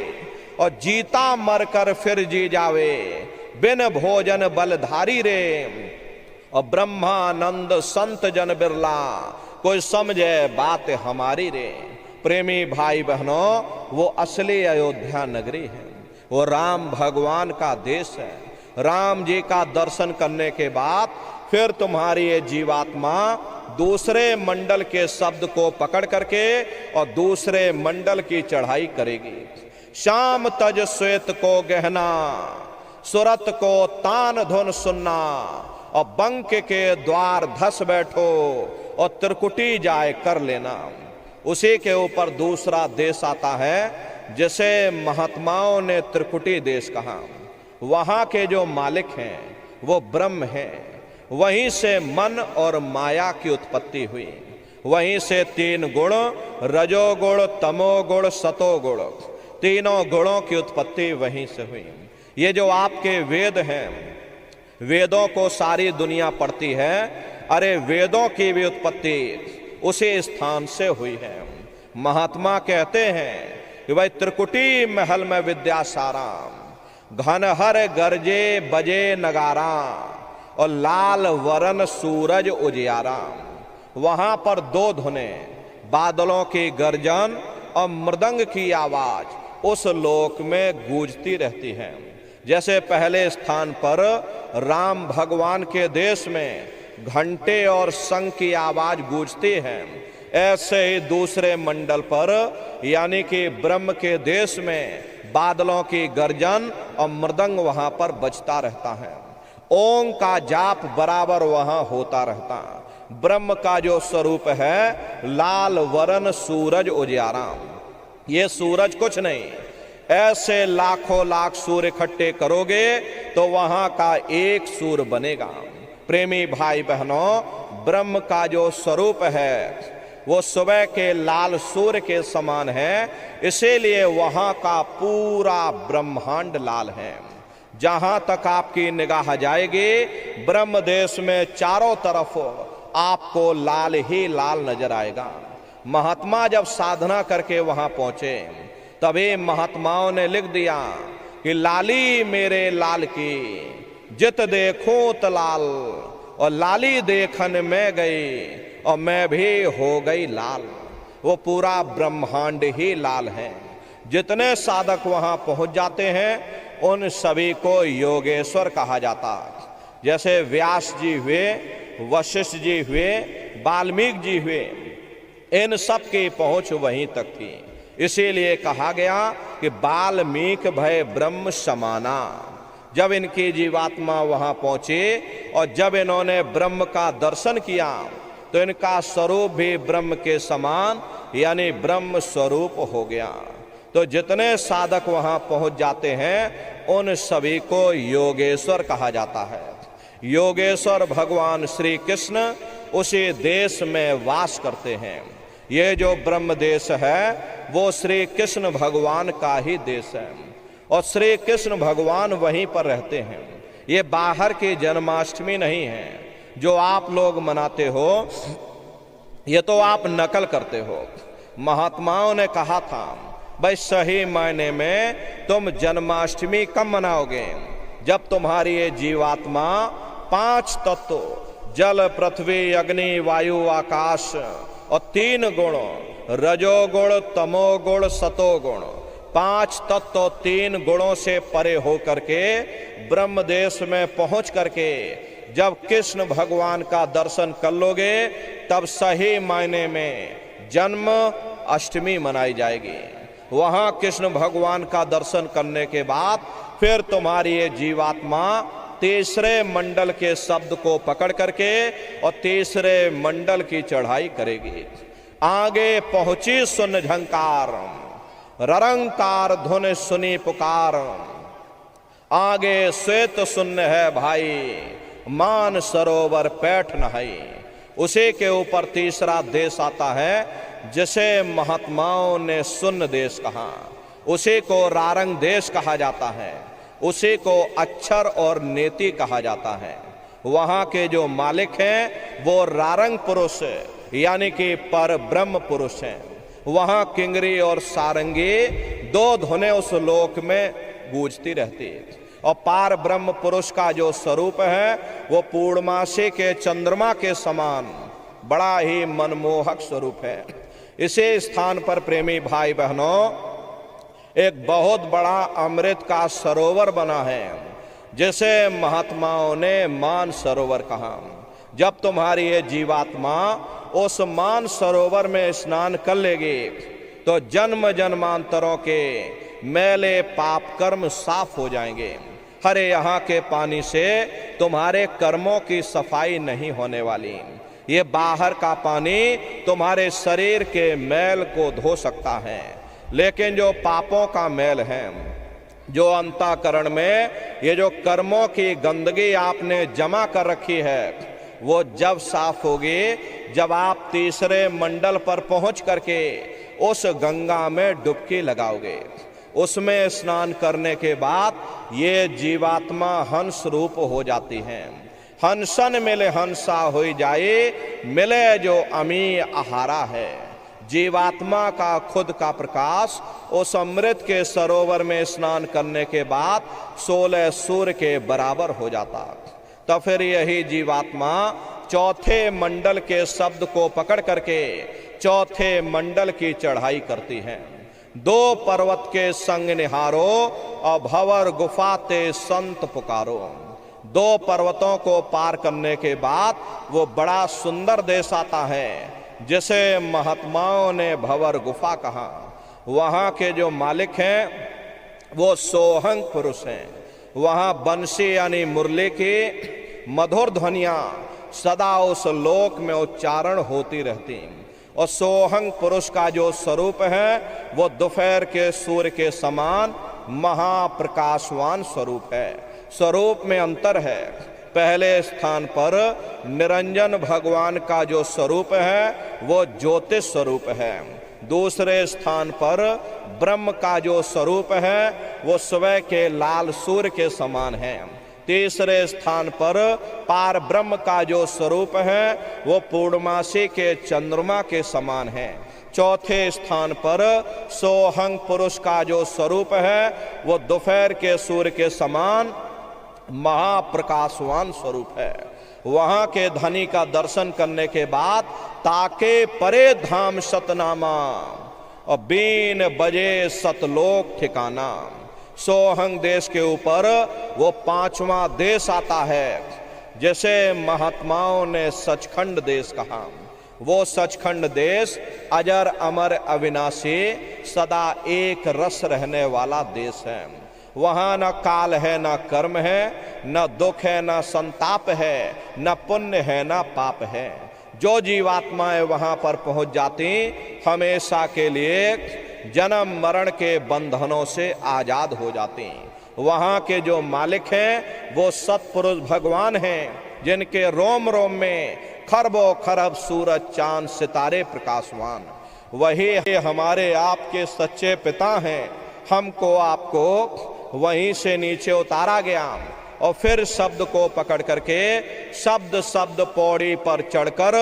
Speaker 1: और जीता मर कर फिर जी जावे, बिन भोजन बलधारी रे, और ब्रह्मानंद संत जन बिरला, कोई समझे बात हमारी रे। प्रेमी भाई बहनों, वो असली अयोध्या नगरी है, वो राम भगवान का देश है। राम जी का दर्शन करने के बाद फिर तुम्हारी ये जीवात्मा दूसरे मंडल के शब्द को पकड़ करके और दूसरे मंडल की चढ़ाई करेगी। शाम तज श्वेत को गहना, सुरत को तान धुन सुनना, और बंक के द्वार धस बैठो और त्रिकुटी जाए कर लेना। उसी के ऊपर दूसरा देश आता है जिसे महात्माओं ने त्रिकुटी देश कहा। वहां के जो मालिक हैं वो ब्रह्म हैं, वहीं से मन और माया की उत्पत्ति हुई। वहीं से तीन गुण, रजोगुण, तमोगुण, सतोगुण, तीनों गुणों की उत्पत्ति वहीं से हुई। ये जो आपके वेद हैं, वेदों को सारी दुनिया पढ़ती है, अरे वेदों की भी उत्पत्ति उसी स्थान से हुई है। महात्मा कहते हैं कि भाई त्रिकुटी महल में विद्या सारा, घनहर गरजे बजे नगारा, और लाल वरन सूरज उजियारा। वहां पर दो धुने, बादलों की गर्जन और मृदंग की आवाज उस लोक में गूंजती रहती है। जैसे पहले स्थान पर राम भगवान के देश में घंटे और शंख की आवाज गूंजती है, ऐसे ही दूसरे मंडल पर यानी कि ब्रह्म के देश में बादलों की गर्जन और मृदंग वहां पर बजता रहता है। ओम का जाप बराबर वहां होता रहता। ब्रह्म का जो स्वरूप है लाल वरन सूरज उजियारा। ये सूरज कुछ नहीं, ऐसे लाखों लाख सूर इकट्ठे करोगे तो वहां का एक सूर बनेगा। प्रेमी भाई बहनों, ब्रह्म का जो स्वरूप है वो सुबह के लाल सूर्य के समान है, इसीलिए वहां का पूरा ब्रह्मांड लाल है। जहां तक आपकी निगाह जाएगी ब्रह्म देश में चारों तरफ आपको लाल ही लाल नजर आएगा। महात्मा जब साधना करके वहां पहुंचे तभी महात्माओं ने लिख दिया कि लाली मेरे लाल की जित देखूं त लाल, और लाली देखन में गई और मैं भी हो गई लाल। वो पूरा ब्रह्मांड ही लाल है। जितने साधक वहां पहुंच जाते हैं उन सभी को योगेश्वर कहा जाता। जैसे व्यास जी हुए, वशिष्ठ जी हुए, वाल्मीकि जी हुए, इन सब की पहुंच वहीं तक थी। इसीलिए कहा गया कि वाल्मीकि भय ब्रह्म समाना। जब इनकी जीवात्मा वहां पहुंची और जब इन्होंने ब्रह्म का दर्शन किया तो इनका स्वरूप भी ब्रह्म के समान यानी ब्रह्म स्वरूप हो गया। तो जितने साधक वहां पहुंच जाते हैं उन सभी को योगेश्वर कहा जाता है। योगेश्वर भगवान श्री कृष्ण उसी देश में वास करते हैं। ये जो ब्रह्म देश है वो श्री कृष्ण भगवान का ही देश है और श्री कृष्ण भगवान वहीं पर रहते हैं। ये बाहर की जन्माष्टमी नहीं है जो आप लोग मनाते हो, ये तो आप नकल करते हो। महात्माओं ने कहा था भाई सही मायने में तुम जन्माष्टमी कब मनाओगे? जब तुम्हारी ये जीवात्मा 5 तत्व जल पृथ्वी अग्नि वायु आकाश और 3 गुण रजोगुण तमोगुण सतोगुण 5 तत्व 3 गुणों से परे होकर के ब्रह्म देश में पहुंच करके जब कृष्ण भगवान का दर्शन कर लोगे तब सही मायने में जन्म अष्टमी मनाई जाएगी। वहां कृष्ण भगवान का दर्शन करने के बाद फिर तुम्हारी ये जीवात्मा तीसरे मंडल के शब्द को पकड़ करके और तीसरे मंडल की चढ़ाई करेगी। आगे पहुंची सुन झंकार, ररंकार धुन सुनी पुकार, आगे श्वेत शून्य है भाई, मान सरोवर पैठ नहाई। उसी के ऊपर तीसरा देश आता है जिसे महात्माओं ने शून्य देश कहा। उसी को रारंग देश कहा जाता है, उसी को अक्षर और नेति कहा जाता है। वहां के जो मालिक हैं वो रारंग पुरुष यानी कि पर ब्रह्म पुरुष हैं। वहां किंगरी और सारंगी 2 धुनें उस लोक में गूंजती रहती और पार ब्रह्म पुरुष का जो स्वरूप है वो पूर्णमासी के चंद्रमा के समान बड़ा ही मनमोहक स्वरूप है। इसी स्थान पर प्रेमी भाई बहनों एक बहुत बड़ा अमृत का सरोवर बना है जिसे महात्माओं ने मान सरोवर कहा। जब तुम्हारी ये जीवात्मा उस मान सरोवर में स्नान कर लेगी तो जन्म जन्मांतरों के मैले पाप कर्म साफ हो जाएंगे। अरे यहाँ के पानी से तुम्हारे कर्मों की सफाई नहीं होने वाली। ये बाहर का पानी तुम्हारे शरीर के मैल को धो सकता है, लेकिन जो पापों का मैल है, जो अंतःकरण में ये जो कर्मों की गंदगी आपने जमा कर रखी है, वो जब साफ होगी जब आप तीसरे मंडल पर पहुंच करके उस गंगा में डुबकी लगाओगे। उसमें स्नान करने के बाद ये जीवात्मा हंस रूप हो जाती है। हंसन मिले हंसा हो जाए, मिले जो अमी आहारा है। जीवात्मा का खुद का प्रकाश उस अमृत के सरोवर में स्नान करने के बाद 16 सूर्य के बराबर हो जाता। तो फिर यही जीवात्मा चौथे मंडल के शब्द को पकड़ करके चौथे मंडल की चढ़ाई करती है। 2 पर्वत के संग निहारो और भंवर गुफा ते संत पुकारो। 2 पर्वतों को पार करने के बाद वो बड़ा सुंदर देश आता है जिसे महात्माओं ने भंवर गुफा कहा। वहाँ के जो मालिक हैं वो सोहंग पुरुष हैं। वहाँ बंसी यानी मुरली की मधुर ध्वनियाँ सदा उस लोक में उच्चारण होती रहती और सोहंग पुरुष का जो स्वरूप है वो दोपहर के सूर्य के समान महाप्रकाशवान स्वरूप है। स्वरूप में अंतर है। पहले स्थान पर निरंजन भगवान का जो स्वरूप है वो ज्योतिष स्वरूप है। दूसरे स्थान पर ब्रह्म का जो स्वरूप है वो सुबह के लाल सूर्य के समान है। तीसरे स्थान पर पार ब्रह्म का जो स्वरूप है वो पूर्णमासी के चंद्रमा के समान है। चौथे स्थान पर सोहंग पुरुष का जो स्वरूप है वो दोपहर के सूर्य के समान महाप्रकाशवान स्वरूप है। वहां के धनी का दर्शन करने के बाद ताके परे धाम सतनामा और बीन बजे सतलोक ठिकाना। सोहंग देश के ऊपर वो पांचवा देश आता है। जैसे महात्माओं ने सचखंड देश कहा, वो सचखंड देश अजर अमर अविनाशी सदा एक रस रहने वाला देश है। वहाँ न काल है, न कर्म है, न दुख है, न संताप है, न पुण्य है, न पाप है। जो जीवात्माएं वहाँ पर पहुँच जाती हमेशा के लिए जन्म मरण के बंधनों से आजाद हो जाती हैं। वहाँ के जो मालिक हैं वो सत्पुरुष भगवान हैं, जिनके रोम रोम में खरबों खरब सूरज चांद सितारे प्रकाशवान। वही हमारे आपके सच्चे पिता हैं। हमको आपको वहीं से नीचे उतारा गया और फिर शब्द को पकड़ करके शब्द शब्द पौड़ी पर चढ़कर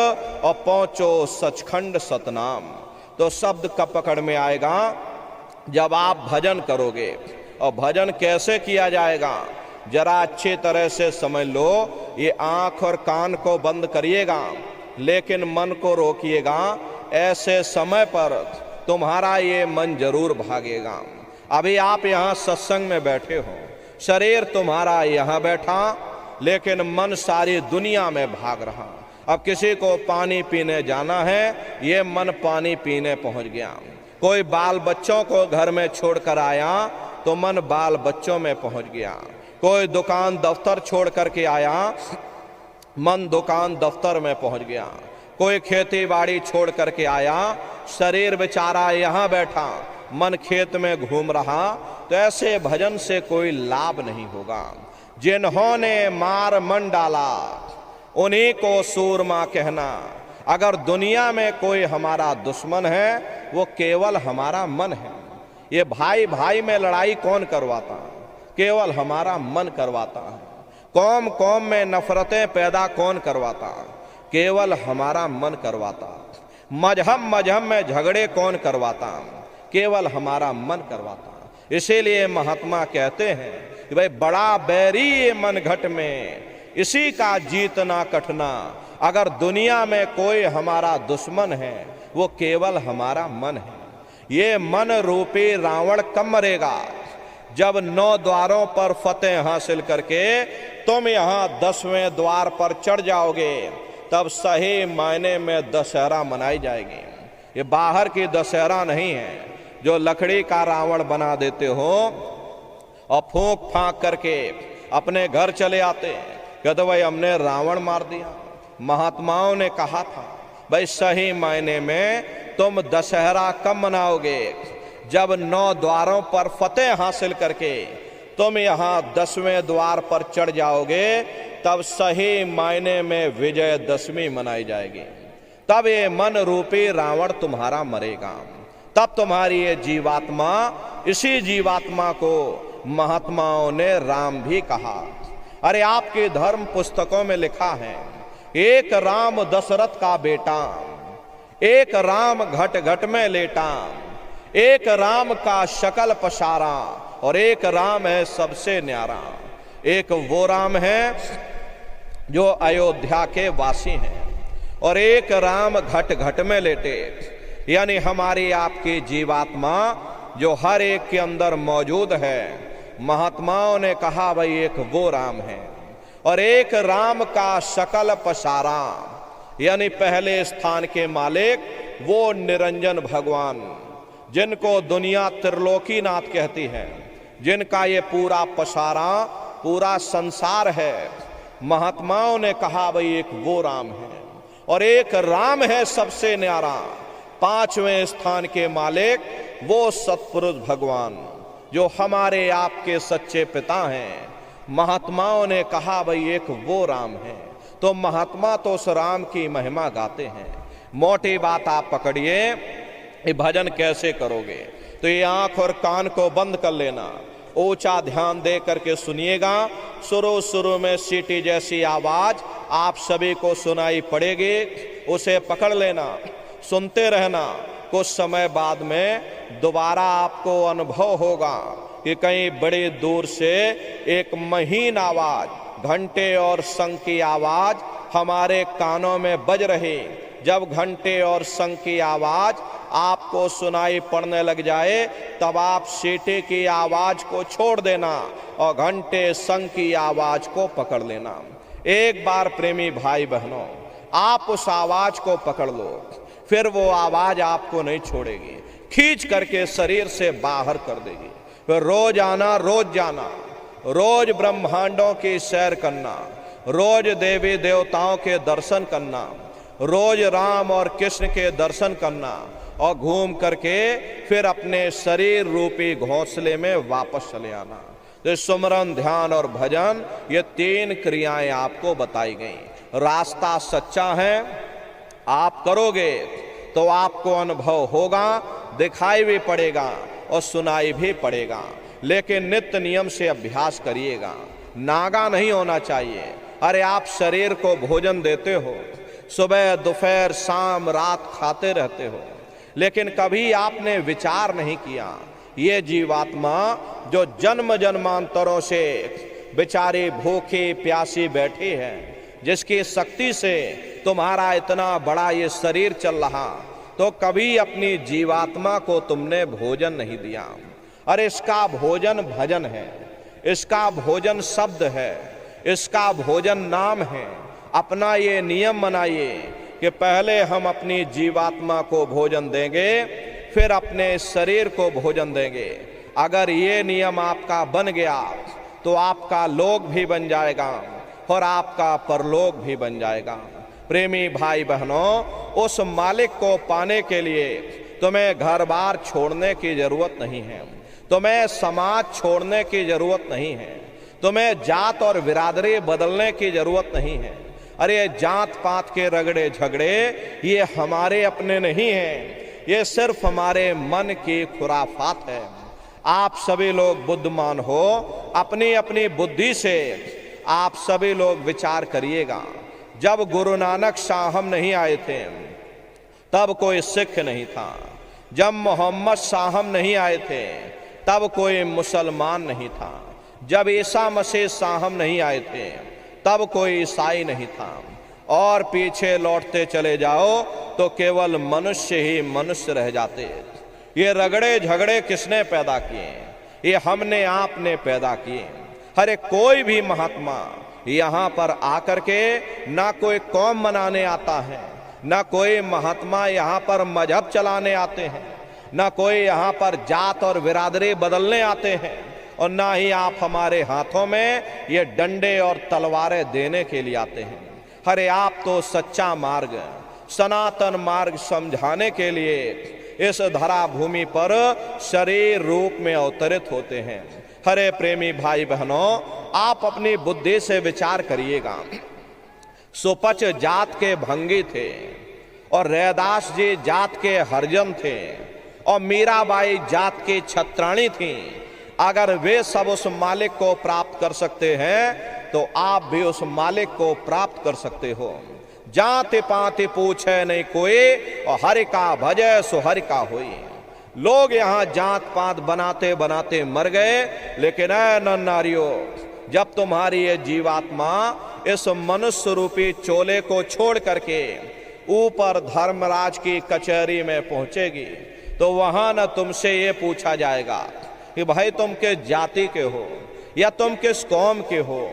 Speaker 1: और पहुंचो सचखंड सतनाम। तो शब्द कब पकड़ में आएगा? जब आप भजन करोगे। और भजन कैसे किया जाएगा जरा अच्छी तरह से समझ लो। ये आंख और कान को बंद करिएगा लेकिन मन को रोकिएगा। ऐसे समय पर तुम्हारा ये मन जरूर भागेगा। अभी आप यहाँ सत्संग में बैठे हो, शरीर तुम्हारा यहाँ बैठा लेकिन मन सारी दुनिया में भाग रहा। अब किसी को पानी पीने जाना है, ये मन पानी पीने पहुंच गया। कोई बाल बच्चों को घर में छोड़कर आया तो मन बाल बच्चों में पहुंच गया। कोई दुकान दफ्तर छोड़ करके आया, मन दुकान दफ्तर में पहुंच गया। कोई खेती बाड़ी छोड़ करके आया, शरीर बेचारा यहाँ बैठा, मन खेत में घूम रहा। तो ऐसे भजन से कोई लाभ नहीं होगा। जिन्होंने मार मन डाला उन्हीं को सूरमा कहना। अगर दुनिया में कोई हमारा दुश्मन है वो केवल हमारा मन है। ये भाई भाई में लड़ाई कौन करवाता है? केवल हमारा मन करवाता है। कौम कौम में नफरतें पैदा कौन करवाता है? केवल हमारा मन करवाता है। मजहब मजहब में झगड़े कौन करवाता है? केवल हमारा मन करवाता है। इसीलिए महात्मा कहते हैं कि भाई बड़ा बैरी ये मन घट में, इसी का जीतना कठना। अगर दुनिया में कोई हमारा दुश्मन है वो केवल हमारा मन है। ये मन रूपी रावण कब मरेगा? जब 9 द्वारों पर फतेह हासिल करके तुम यहाँ 10वें द्वार पर चढ़ जाओगे, तब सही मायने में दशहरा मनाई जाएगी। ये बाहर की दशहरा नहीं है जो लकड़ी का रावण बना देते हो और फूंक फांक करके अपने घर चले आते हैं। कहते भाई हमने रावण मार दिया। महात्माओं ने कहा था भाई सही मायने में तुम दशहरा कब मनाओगे? जब 9 द्वारों पर फतेह हासिल करके तुम यहाँ 10वें द्वार पर चढ़ जाओगे, तब सही मायने में विजयदशमी मनाई जाएगी। तब ये मन रूपी रावण तुम्हारा मरेगा। तब तुम्हारी ये जीवात्मा, इसी जीवात्मा को महात्माओं ने राम भी कहा। अरे आपके धर्म पुस्तकों में लिखा है, एक राम दशरथ का बेटा, एक राम घट घट में लेटा, एक राम का शकल पसारा और एक राम है सबसे न्यारा। एक वो राम है जो अयोध्या के वासी हैं और एक राम घट घट में लेटे, यानी हमारी आपकी जीवात्मा जो हर एक के अंदर मौजूद है। महात्माओं ने कहा भाई एक वो राम है और एक राम का शकल पसारा, यानी पहले स्थान के मालिक वो निरंजन भगवान, जिनको दुनिया त्रिलोकीनाथ कहती है, जिनका ये पूरा पसारा पूरा संसार है। महात्माओं ने कहा भाई एक वो राम है और एक राम है सबसे न्यारा। पांचवें स्थान के मालिक वो सत्पुरुष भगवान जो हमारे आपके सच्चे पिता हैं। महात्माओं ने कहा भाई एक वो राम है, तो महात्मा तो उस राम की महिमा गाते हैं। मोटी बात आप पकड़िए, ये भजन कैसे करोगे? तो ये आंख और कान को बंद कर लेना, ऊंचा ध्यान दे करके सुनिएगा। शुरू शुरू में सीटी जैसी आवाज आप सभी को सुनाई पड़ेगी, उसे पकड़ लेना, सुनते रहना। कुछ समय बाद में दोबारा आपको अनुभव होगा कि कहीं बड़ी दूर से एक महीन आवाज, घंटे और शंख की आवाज हमारे कानों में बज रही। जब घंटे और शंख की आवाज आपको सुनाई पड़ने लग जाए, तब आप सीटी की आवाज को छोड़ देना और घंटे शंख की आवाज को पकड़ लेना। एक बार प्रेमी भाई बहनों, आप उस आवाज को पकड़ लो, फिर वो आवाज आपको नहीं छोड़ेगी, खींच करके शरीर से बाहर कर देगी। फिर रोज आना, रोज जाना, रोज ब्रह्मांडों की सैर करना, रोज देवी देवताओं के दर्शन करना, रोज राम और कृष्ण के दर्शन करना और घूम करके फिर अपने शरीर रूपी घोंसले में वापस चले आना। तो सुमरन, ध्यान और भजन, ये तीन क्रियाएं आपको बताई गई। रास्ता सच्चा है, आप करोगे तो आपको अनुभव होगा, दिखाई भी पड़ेगा और सुनाई भी पड़ेगा। लेकिन नित्य नियम से अभ्यास करिएगा, नागा नहीं होना चाहिए। अरे आप शरीर को भोजन देते हो, सुबह दोपहर शाम रात खाते रहते हो, लेकिन कभी आपने विचार नहीं किया ये जीवात्मा जो जन्म जन्मांतरों से बेचारी भूखी प्यासी बैठी है, जिसकी शक्ति से तुम्हारा इतना बड़ा ये शरीर चल रहा, तो कभी अपनी जीवात्मा को तुमने भोजन नहीं दिया। अरे इसका भोजन भजन है, इसका भोजन शब्द है, इसका भोजन नाम है। अपना ये नियम बनाइए कि पहले हम अपनी जीवात्मा को भोजन देंगे, फिर अपने शरीर को भोजन देंगे। अगर ये नियम आपका बन गया तो आपका लोक भी बन जाएगा और आपका परलोक भी बन जाएगा। प्रेमी भाई बहनों, उस मालिक को पाने के लिए तुम्हें घर बार छोड़ने की जरूरत नहीं है, तुम्हें समाज छोड़ने की जरूरत नहीं है, तुम्हें जात और बिरादरी बदलने की जरूरत नहीं है। अरे जात पात के रगड़े झगड़े ये हमारे अपने नहीं हैं, ये सिर्फ हमारे मन की खुराफात है। आप सभी लोग बुद्धिमान हो, अपनी अपनी बुद्धि से आप सभी लोग विचार करिएगा। जब गुरु नानक साहब नहीं आए थे तब कोई सिख नहीं था, जब मोहम्मद साहब नहीं आए थे तब कोई मुसलमान नहीं था, जब ईसा मसीह साहब नहीं आए थे तब कोई ईसाई नहीं था, और पीछे लौटते चले जाओ तो केवल मनुष्य ही मनुष्य रह जाते। ये रगड़े झगड़े किसने पैदा किए? ये हमने आपने पैदा किए। हरे कोई भी महात्मा यहाँ पर आकर के ना कोई कौम मनाने आता है, ना कोई महात्मा यहाँ पर मजहब चलाने आते हैं, ना कोई यहाँ पर जात और बिरादरी बदलने आते हैं, और ना ही आप हमारे हाथों में ये डंडे और तलवारें देने के लिए आते हैं। अरे आप तो सच्चा मार्ग, सनातन मार्ग समझाने के लिए इस धरा भूमि पर शरीर रूप में अवतरित होते हैं। हरे प्रेमी भाई बहनों, आप अपनी बुद्धि से विचार करिएगा। सुपच जात के भंगी थे और रैदास जी जात के हरिजन थे और मीराबाई जात की छत्राणी थी। अगर वे सब उस मालिक को प्राप्त कर सकते हैं तो आप भी उस मालिक को प्राप्त कर सकते हो। जाति पाति पूछे नहीं कोई और हरि का भजय सो हरि का होई। लोग यहाँ जात पात बनाते बनाते मर गए, लेकिन ऐ नर नारियों, जब तुम्हारी ये जीवात्मा इस मनुष्य रूपी चोले को छोड़ करके ऊपर धर्मराज की कचहरी में पहुंचेगी तो वहां न तुमसे ये पूछा जाएगा कि भाई तुम किस जाति के हो, या तुम किस कौम के हो,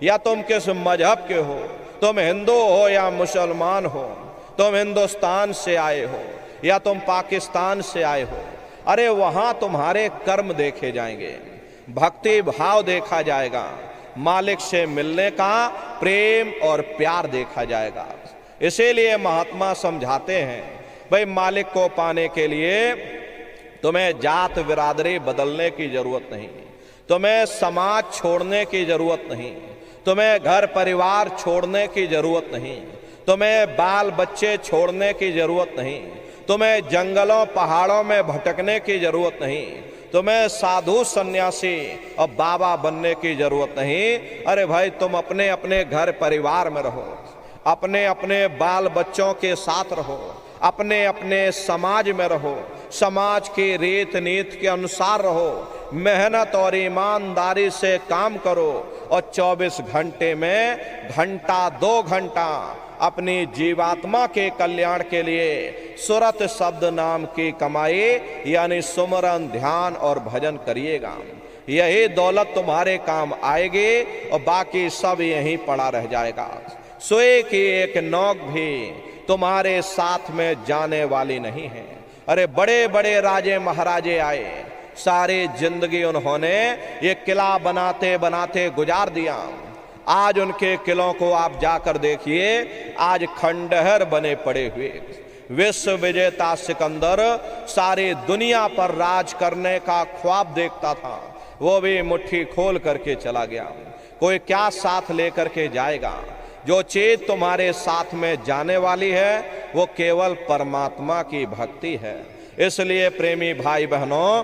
Speaker 1: या तुम किस मजहब के हो, तुम हिंदू हो या मुसलमान हो, तुम हिंदुस्तान से आए हो या तुम पाकिस्तान से आए हो। अरे वहां तुम्हारे कर्म देखे जाएंगे, भक्ति भाव देखा जाएगा, मालिक से मिलने का प्रेम और प्यार देखा जाएगा। इसीलिए महात्मा समझाते हैं भाई मालिक को पाने के लिए तुम्हें जात बिरादरी बदलने की जरूरत नहीं, तुम्हें समाज छोड़ने की जरूरत नहीं, तुम्हें घर परिवार छोड़ने की जरूरत नहीं, तुम्हें बाल बच्चे छोड़ने की जरूरत नहीं, तुम्हें जंगलों पहाड़ों में भटकने की जरूरत नहीं, तुम्हें साधु सन्यासी और बाबा बनने की जरूरत नहीं। अरे भाई तुम अपने अपने घर परिवार में रहो, अपने अपने बाल बच्चों के साथ रहो, अपने अपने समाज में रहो, समाज की रीत नीति के अनुसार रहो, मेहनत और ईमानदारी से काम करो और 24 घंटे में घंटा 2 घंटा अपनी जीवात्मा के कल्याण के लिए सुरत शब्द नाम की कमाई यानी सुमरन ध्यान और भजन करिएगा। यही दौलत तुम्हारे काम आएगी और बाकी सब यहीं पड़ा रह जाएगा। सोए की एक नौक भी तुम्हारे साथ में जाने वाली नहीं है। अरे बड़े बड़े राजे महाराजे आए, सारी जिंदगी उन्होंने ये किला बनाते बनाते गुजार दिया। आज उनके किलों को आप जाकर देखिए, आज खंडहर बने पड़े हुए। विश्व विजेता सिकंदर सारी दुनिया पर राज करने का ख्वाब देखता था, वो भी मुट्ठी खोल करके चला गया। कोई क्या साथ लेकर के जाएगा? जो चीज तुम्हारे साथ में जाने वाली है वो केवल परमात्मा की भक्ति है। इसलिए प्रेमी भाई बहनों,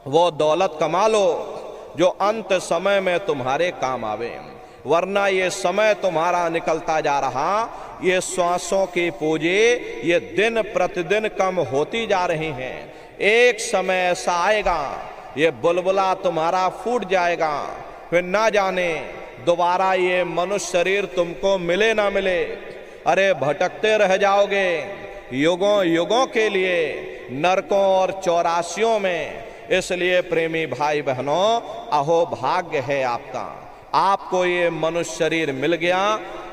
Speaker 1: वो दौलत कमा लो जो अंत समय में तुम्हारे काम आवे, वरना ये समय तुम्हारा निकलता जा रहा, ये श्वासों की पूंजी ये दिन प्रतिदिन कम होती जा रही हैं। एक समय ऐसा आएगा ये बुलबुला तुम्हारा फूट जाएगा, फिर ना जाने दोबारा ये मनुष्य शरीर तुमको मिले ना मिले। अरे भटकते रह जाओगे युगों युगों के लिए नरकों और चौरासियों में। इसलिए प्रेमी भाई बहनों, अहो भाग्य है आपका, आपको ये मनुष्य शरीर मिल गया।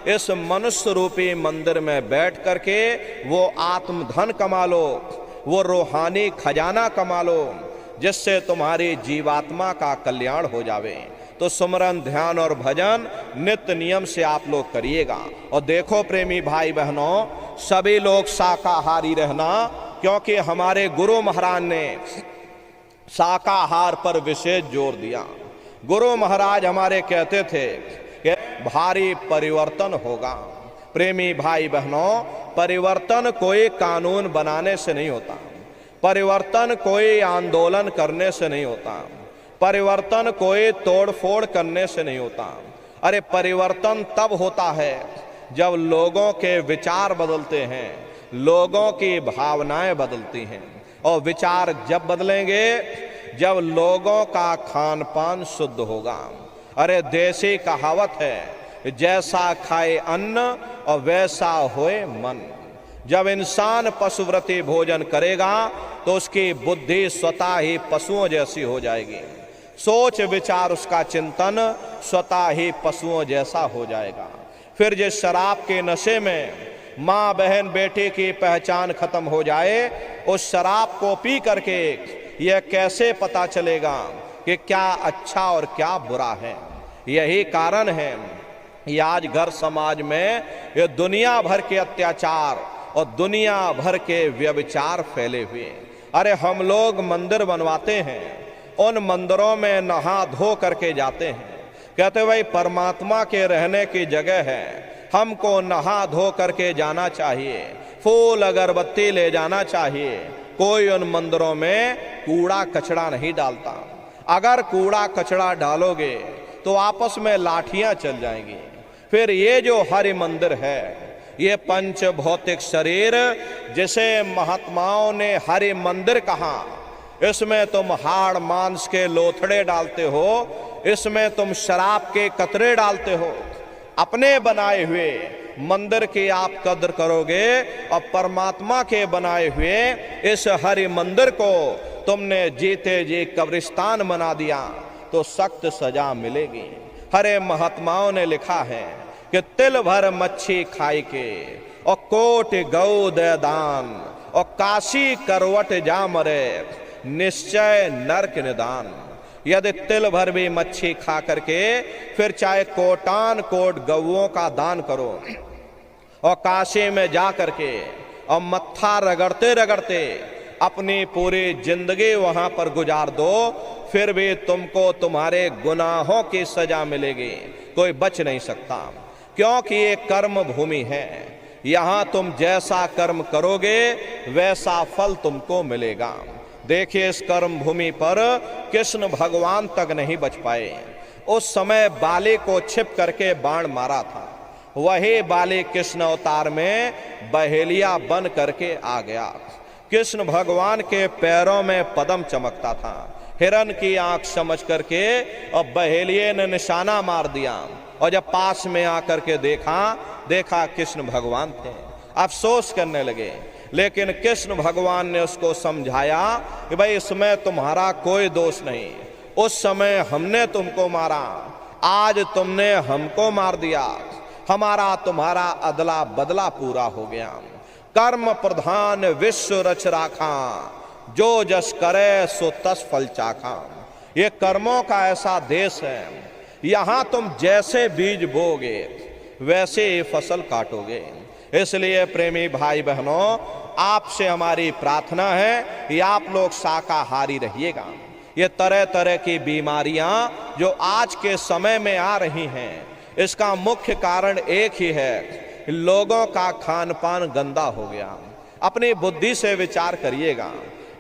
Speaker 1: इस मनुष्य रूपी मंदिर में बैठ करके वो आत्म धन कमा लो, वो रूहानी खजाना कमा लो, जिससे तुम्हारी जीवात्मा का कल्याण हो जावे। तो सुमरन ध्यान और भजन नित्य नियम से आप लोग करिएगा। और देखो प्रेमी भाई बहनों, सभी लोग शाकाहारी रहना, क्योंकि हमारे गुरु महाराज ने शाकाहार पर विशेष जोर दिया। गुरु महाराज हमारे कहते थे कि भारी परिवर्तन होगा। प्रेमी भाई बहनों, परिवर्तन कोई कानून बनाने से नहीं होता, परिवर्तन कोई आंदोलन करने से नहीं होता, परिवर्तन कोई तोड़फोड़ करने से नहीं होता। अरे परिवर्तन तब होता है जब लोगों के विचार बदलते हैं, लोगों की भावनाएं बदलती हैं। और विचार जब बदलेंगे जब लोगों का खान पान शुद्ध होगा। अरे देसी कहावत है, जैसा खाए अन्न और वैसा होए मन। जब इंसान पशुव्रती भोजन करेगा तो उसकी बुद्धि स्वतः ही पशुओं जैसी हो जाएगी, सोच विचार उसका चिंतन स्वतः ही पशुओं जैसा हो जाएगा। फिर जिस शराब के नशे में माँ बहन बेटे की पहचान खत्म हो जाए, उस शराब को पी करके यह कैसे पता चलेगा कि क्या अच्छा और क्या बुरा है। यही कारण है कि आज घर समाज में ये दुनिया भर के अत्याचार और दुनिया भर के व्यभिचार फैले हुए। अरे हम लोग मंदिर बनवाते हैं, उन मंदिरों में नहा धो करके जाते हैं, कहते भाई परमात्मा के रहने की जगह है, हमको नहा धो करके जाना चाहिए, फूल अगरबत्ती ले जाना चाहिए। कोई उन मंदिरों में कूड़ा कचरा नहीं डालता। अगर कूड़ा कचरा डालोगे तो आपस में लाठियां चल जाएंगी। फिर ये जो हरि मंदिर है, ये पंच भौतिक शरीर जिसे महात्माओं ने हरि मंदिर कहा, इसमें तुम हाड़ मांस के लोथड़े डालते हो, इसमें तुम शराब के कतरे डालते हो। अपने बनाए हुए मंदिर की आप कद्र करोगे और परमात्मा के बनाए हुए इस हरि मंदिर को तुमने जीते जी कब्रिस्तान बना दिया तो सख्त सजा मिलेगी। हरे महात्माओं ने लिखा है कि तिल भर मच्छी खाई के और कोट गौ दे दान और काशी करवट जा मरे निश्चय नरक निदान। यदि तिल भर भी मच्छी खा करके फिर चाहे कोटान कोट गौओं का दान करो और काशी में जा करके और मत्था रगड़ते रगड़ते अपनी पूरी जिंदगी वहां पर गुजार दो, फिर भी तुमको तुम्हारे गुनाहों की सजा मिलेगी, कोई बच नहीं सकता। क्योंकि ये कर्म भूमि है, यहां तुम जैसा कर्म करोगे वैसा फल तुमको मिलेगा। देखिए, इस कर्म भूमि पर कृष्ण भगवान तक नहीं बच पाए। उस समय बाली को छिप करके बाण मारा था, वही बाली कृष्ण अवतार में बहेलिया बन करके आ गया। कृष्ण भगवान के पैरों में पद्म चमकता था, हिरण की आंख समझ करके और बहेलिये ने निशाना मार दिया, और जब पास में आकर के देखा कृष्ण भगवान थे, अफसोस करने लगे। लेकिन कृष्ण भगवान ने उसको समझाया कि भाई इसमें तुम्हारा कोई दोष नहीं, उस समय हमने तुमको मारा, आज तुमने हमको मार दिया, हमारा तुम्हारा अदला बदला पूरा हो गया। कर्म प्रधान विश्व रच राखा, जो जस करे सो तस फल चाखा। ये कर्मों का ऐसा देश है, यहां तुम जैसे बीज बोगे वैसे ही फसल काटोगे। इसलिए प्रेमी भाई बहनों, आपसे हमारी प्रार्थना है कि आप लोग शाकाहारी रहिएगा। ये तरह तरह की बीमारियां जो आज के समय में आ रही हैं, इसका मुख्य कारण एक ही है, लोगों का खान पान गंदा हो गया। अपनी बुद्धि से विचार करिएगा,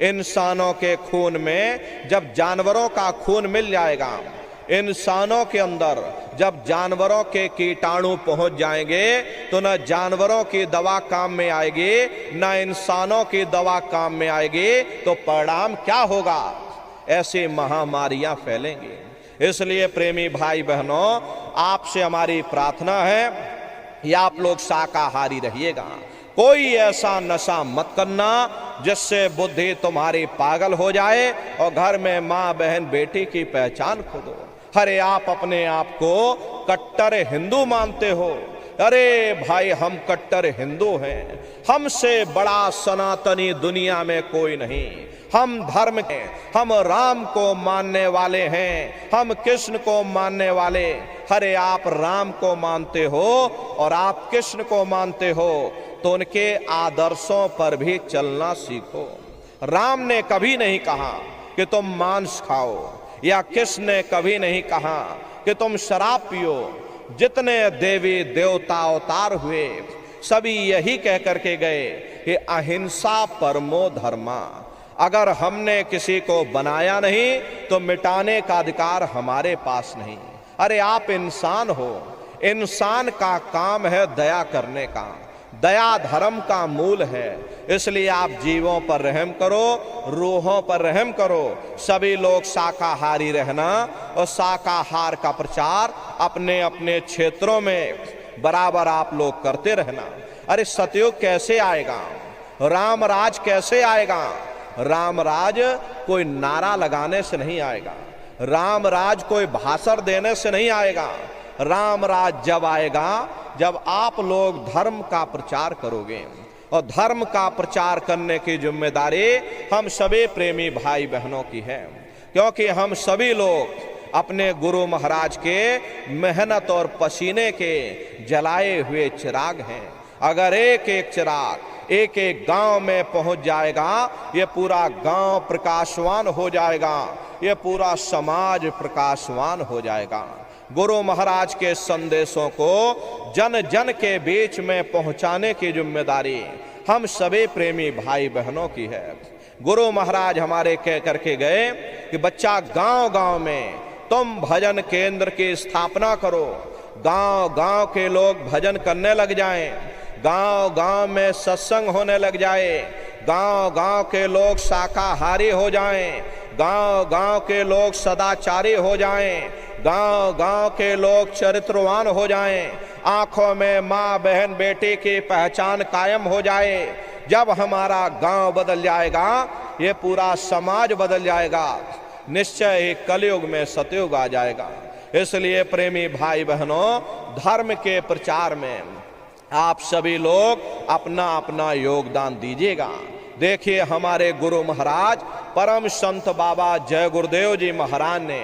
Speaker 1: इंसानों के खून में जब जानवरों का खून मिल जाएगा, इंसानों के अंदर जब जानवरों के कीटाणु पहुंच जाएंगे, तो न जानवरों की दवा काम में आएगी न इंसानों की दवा काम में आएगी, तो परिणाम क्या होगा? ऐसी महामारियां फैलेंगी। इसलिए प्रेमी भाई बहनों, आपसे हमारी प्रार्थना है कि आप लोग शाकाहारी रहिएगा। कोई ऐसा नशा मत करना जिससे बुद्धि तुम्हारी पागल हो जाए और घर में माँ बहन बेटी की पहचान खो दो। अरे आप अपने आप को कट्टर हिंदू मानते हो, अरे भाई हम कट्टर हिंदू हैं, हमसे बड़ा सनातनी दुनिया में कोई नहीं। हम धर्म के, हम राम को मानने वाले हैं, हम कृष्ण को मानने वाले। अरे आप राम को मानते हो और आप कृष्ण को मानते हो, तो उनके आदर्शों पर भी चलना सीखो। राम ने कभी नहीं कहा कि तुम मांस खाओ, या कृष्ण ने कभी नहीं कहा कि तुम शराब पियो। जितने देवी देवता अवतार हुए, सभी यही कह करके गए कि अहिंसा परमो धर्मा। अगर हमने किसी को बनाया नहीं तो मिटाने का अधिकार हमारे पास नहीं। अरे आप इंसान हो, इंसान का काम है दया करने का, दया धर्म का मूल है। इसलिए आप जीवों पर रहम करो, रूहों पर रहम करो। सभी लोग शाकाहारी रहना और शाकाहार का प्रचार अपने अपने क्षेत्रों में बराबर आप लोग करते रहना। अरे सतयुग कैसे आएगा? राम राज कैसे आएगा? राम राज कोई नारा लगाने से नहीं आएगा, राम राज कोई भाषण देने से नहीं आएगा। राम राज जब आएगा जब आप लोग धर्म का प्रचार करोगे, और धर्म का प्रचार करने की जिम्मेदारी हम सभी प्रेमी भाई बहनों की है, क्योंकि हम सभी लोग अपने गुरु महाराज के मेहनत और पसीने के जलाए हुए चिराग हैं। अगर एक एक चिराग एक एक गांव में पहुंच जाएगा, ये पूरा गांव प्रकाशवान हो जाएगा, ये पूरा समाज प्रकाशवान हो जाएगा। गुरु महाराज के संदेशों को जन जन के बीच में पहुंचाने की जिम्मेदारी हम सभी प्रेमी भाई बहनों की है। गुरु महाराज हमारे कह करके गए कि बच्चा गांव गांव में तुम भजन केंद्र की स्थापना करो, गांव गांव के लोग भजन करने लग जाएं, गांव गांव में सत्संग होने लग जाए, गांव गांव के लोग शाकाहारी हो जाएं, गांव गांव के लोग सदाचारी हो जाएं, गांव गांव के लोग चरित्रवान हो जाएं, आंखों में माँ बहन बेटी की पहचान कायम हो जाए। जब हमारा गांव बदल जाएगा, ये पूरा समाज बदल जाएगा, निश्चय ही कलयुग में सतयुग आ जाएगा। इसलिए प्रेमी भाई बहनों, धर्म के प्रचार में आप सभी लोग अपना अपना योगदान दीजिएगा। देखिए, हमारे गुरु महाराज परम संत बाबा जय गुरुदेव जी महाराज ने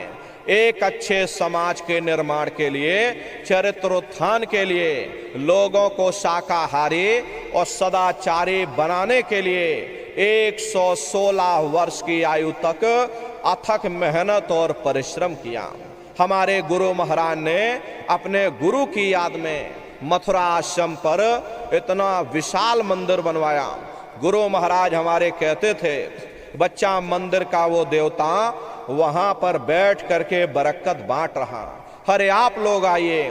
Speaker 1: एक अच्छे समाज के निर्माण के लिए, चरित्रोत्थान के लिए लोगों को शाकाहारी और सदाचारी बनाने के लिए 116 वर्ष की आयु तक अथक मेहनत और परिश्रम किया। हमारे गुरु महाराज ने अपने गुरु की याद में मथुरा आश्रम पर इतना विशाल मंदिर बनवाया। गुरु महाराज हमारे कहते थे, बच्चा मंदिर का वो देवता वहां पर बैठ करके बरकत बांट रहा, अरे आप लोग आइए,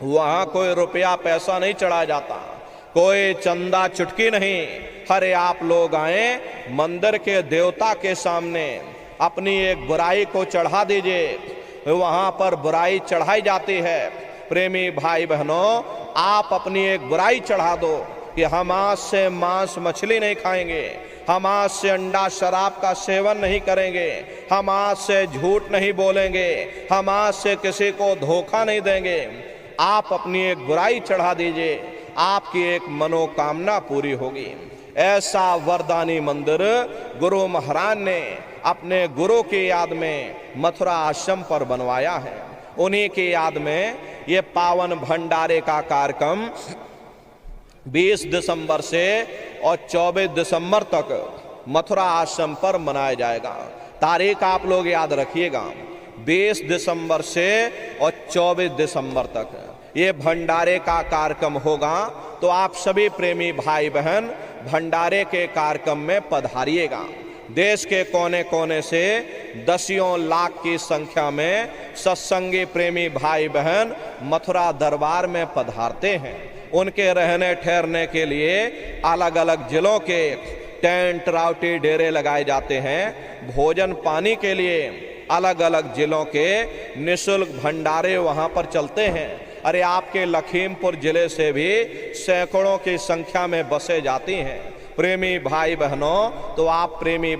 Speaker 1: वहां कोई रुपया पैसा नहीं चढ़ाया जाता, कोई चंदा चुटकी नहीं, अरे आप लोग आए, मंदिर के देवता के सामने अपनी एक बुराई को चढ़ा दीजिए, वहां पर बुराई चढ़ाई जाती है। प्रेमी भाई बहनों, आप अपनी एक बुराई चढ़ा दो कि हम आज से मांस मछली नहीं खाएंगे, हम आज से अंडा शराब का सेवन नहीं करेंगे, हम आज से झूठ नहीं बोलेंगे, हम आज से किसी को धोखा नहीं देंगे। आप अपनी एक बुराई चढ़ा दीजिए, आपकी एक मनोकामना पूरी होगी। ऐसा वरदानी मंदिर गुरु महाराज ने अपने गुरु की याद में मथुरा आश्रम पर बनवाया है। उन्हीं की याद में ये पावन भंडारे का कार्यक्रम 20 दिसंबर से और 24 दिसंबर तक मथुरा आश्रम पर मनाया जाएगा। तारीख आप लोग याद रखिएगा, 20 दिसंबर से और 24 दिसंबर तक ये भंडारे का कार्यक्रम होगा। तो आप सभी प्रेमी भाई बहन भंडारे के कार्यक्रम में पधारिएगा। देश के कोने कोने से दसियों लाख की संख्या में सत्संगी प्रेमी भाई बहन मथुरा दरबार में पधारते हैं। उनके रहने ठहरने के लिए अलग अलग जिलों के टेंट राउटी डेरे लगाए जाते हैं। भोजन पानी के लिए अलग अलग जिलों के निःशुल्क भंडारे वहां पर चलते हैं। अरे आपके लखीमपुर जिले से भी सैकड़ों की संख्या में बसें जाती हैं। प्रेमी भाई बहनों, तो आप प्रेमी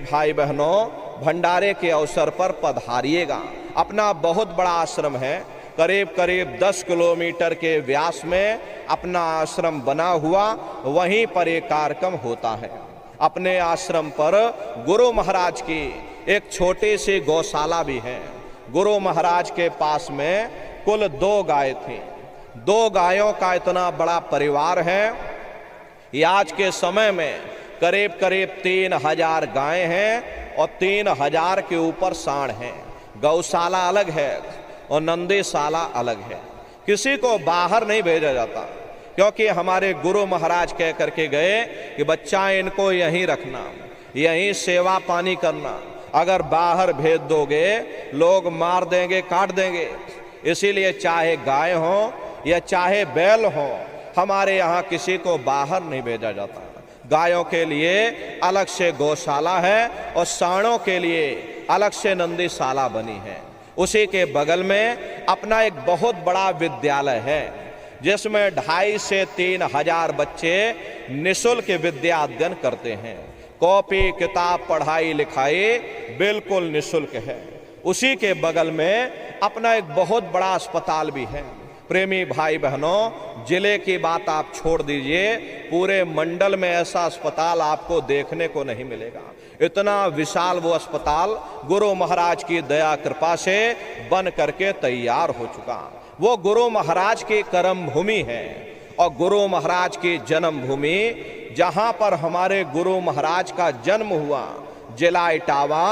Speaker 1: भाई बहनों भंडारे के अवसर पर पधारिएगा। अपना बहुत बड़ा आश्रम है, करीब 10 किलोमीटर के व्यास में अपना आश्रम बना हुआ, वहीं पर एक कार्यक्रम होता है। अपने आश्रम पर गुरु महाराज की एक छोटी सी गौशाला भी है। गुरु महाराज के पास में कुल 2 गाय थी। 2 गायों का इतना बड़ा परिवार है। आज के समय में करीब 3000 गायें हैं और 3000 के ऊपर सांड हैं। गौशाला अलग है और नंदीशाला अलग है। किसी को बाहर नहीं भेजा जाता, क्योंकि हमारे गुरु महाराज कह करके गए कि बच्चा इनको यहीं रखना, यहीं सेवा पानी करना, अगर बाहर भेज दोगे लोग मार देंगे, काट देंगे। इसीलिए चाहे गाय हो या चाहे बैल हो, हमारे यहाँ किसी को बाहर नहीं भेजा जाता। गायों के लिए अलग से गौशाला है और सांडों के लिए अलग से नंदीशाला बनी है। उसी के बगल में अपना एक बहुत बड़ा विद्यालय है, जिसमें 2,500 से 3,000 बच्चे निःशुल्क विद्या अध्ययन करते हैं। कॉपी किताब पढ़ाई लिखाई बिल्कुल निःशुल्क है। उसी के बगल में अपना एक बहुत बड़ा अस्पताल भी है। प्रेमी भाई बहनों, जिले की बात आप छोड़ दीजिए, पूरे मंडल में ऐसा अस्पताल आपको देखने को नहीं मिलेगा। इतना विशाल वो अस्पताल गुरु महाराज की दया कृपा से बन करके तैयार हो चुका। वो गुरु महाराज की कर्म भूमि है और गुरु महाराज की जन्म भूमि, जहां पर हमारे गुरु महाराज का जन्म हुआ, जिला इटावा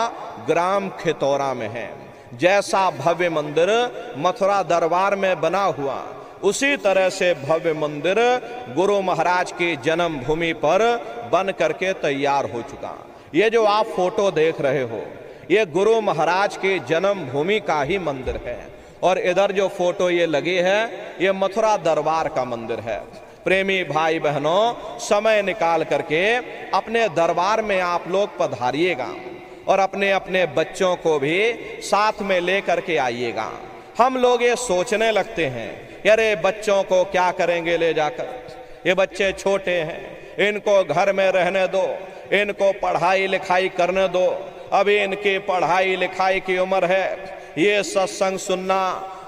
Speaker 1: ग्राम खितौरा में है। जैसा भव्य मंदिर मथुरा दरबार में बना हुआ, उसी तरह से भव्य मंदिर गुरु महाराज की जन्म भूमि पर बन करके तैयार हो चुका। ये जो आप फोटो देख रहे हो, ये गुरु महाराज की जन्म भूमि का ही मंदिर है। और इधर जो फोटो ये लगी है, ये मथुरा दरबार का मंदिर है। प्रेमी भाई बहनों, समय निकाल करके अपने दरबार में आप लोग पधारिएगा और अपने अपने बच्चों को भी साथ में लेकर के आइएगा। हम लोग ये सोचने लगते हैं, अरे बच्चों को क्या करेंगे ले जाकर, ये बच्चे छोटे हैं, इनको घर में रहने दो, इनको पढ़ाई लिखाई करने दो, अभी इनकी पढ़ाई लिखाई की उम्र है। ये सत्संग सुनना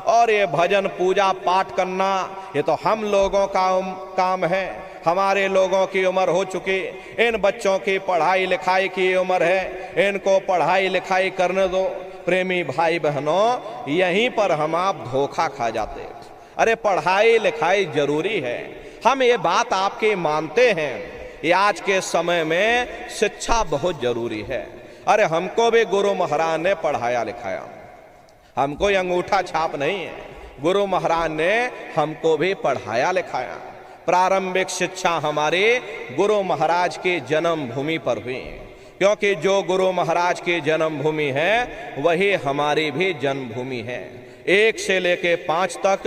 Speaker 1: और ये भजन पूजा पाठ करना, ये तो हम लोगों का काम है, हमारे लोगों की उम्र हो चुकी। इन बच्चों की पढ़ाई लिखाई की उम्र है, इनको पढ़ाई लिखाई करने दो। प्रेमी भाई बहनों, यहीं पर हम आप धोखा खा जाते। अरे पढ़ाई लिखाई जरूरी है, हम ये बात आपके मानते हैं, ये आज के समय में शिक्षा बहुत जरूरी है। अरे हमको भी गुरु महाराज ने पढ़ाया लिखाया, हमको ये अंगूठा छाप नहीं है, गुरु महाराज ने हमको भी पढ़ाया लिखाया। प्रारंभिक शिक्षा हमारी गुरु महाराज की जन्मभूमि पर हुई, क्योंकि जो गुरु महाराज की जन्मभूमि है वही हमारी भी जन्मभूमि है। 1 से लेके 5 तक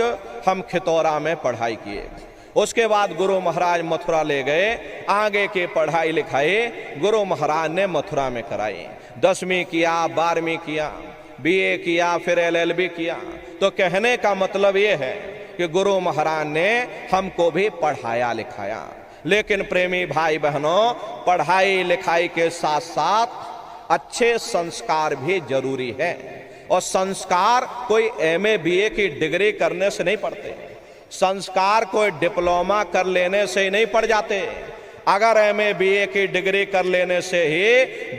Speaker 1: हम खितौरा में पढ़ाई किए, उसके बाद गुरु महाराज मथुरा ले गए, आगे की पढ़ाई लिखाई गुरु महाराज ने मथुरा में कराई। 10वीं किया, 12वीं किया, BA किया, फिर LLB किया। तो कहने का मतलब ये है कि गुरु महाराज ने हमको भी पढ़ाया लिखाया। लेकिन प्रेमी भाई बहनों, पढ़ाई लिखाई के साथ साथ अच्छे संस्कार भी जरूरी है। और संस्कार कोई MA BA की डिग्री करने से नहीं पढ़ते, संस्कार कोई डिप्लोमा कर लेने से ही नहीं पड़ जाते। अगर MA BA की डिग्री कर लेने से ही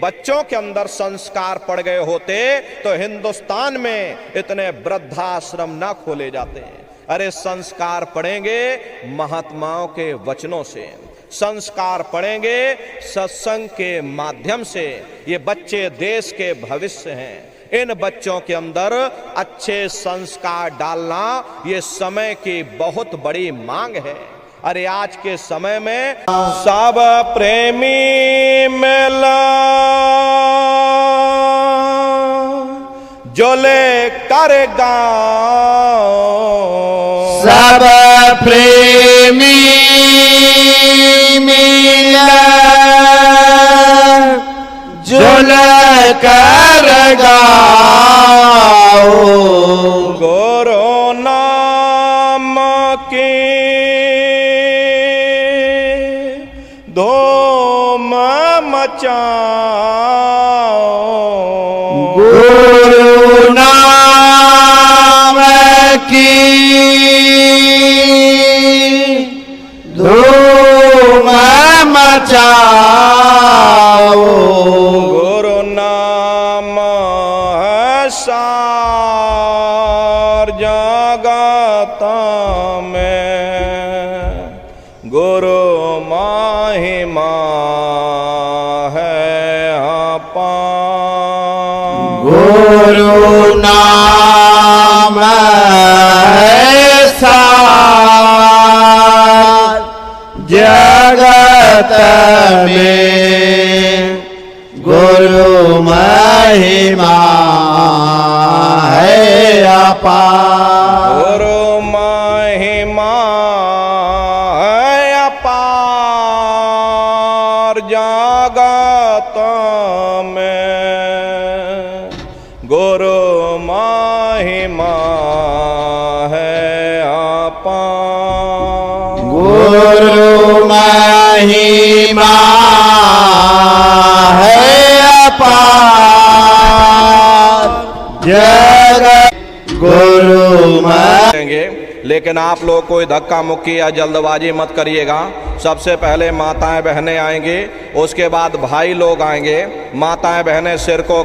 Speaker 1: बच्चों के अंदर संस्कार पड़ गए होते तो हिंदुस्तान में इतने वृद्धाश्रम ना खोले जाते। अरे संस्कार पढ़ेंगे महात्माओं के वचनों से, संस्कार पढ़ेंगे सत्संग के माध्यम से। ये बच्चे देश के भविष्य हैं, इन बच्चों के अंदर अच्छे संस्कार डालना ये समय की बहुत बड़ी मांग है। अरे आज के समय में सब प्रेमी मिला जो ले कर गाओ,
Speaker 2: सब प्रेमी मिला जो ले कर गाओ,
Speaker 1: गुरु नाम की धूम मचाओ,
Speaker 2: गुरु नाम की धूम मचाओ,
Speaker 1: गुरु नाम है सार जगत में, गुरु महिमा है अपार,
Speaker 2: गुरु नाम है सार जगत में, गुरु महिमा है अपार,
Speaker 1: गुरु महिमा है अपार जगत में, गुरु महिमा है अपार,
Speaker 2: गुरु महिमा है अपार जगत, गुरु
Speaker 1: देंगे। लेकिन आप लोग कोई धक्का मुक्की या जल्दबाजी मत करिएगा। सबसे पहले माताएं बहनें आएंगी, उसके बाद भाई लोग आएंगे। माताएं बहनें सिर को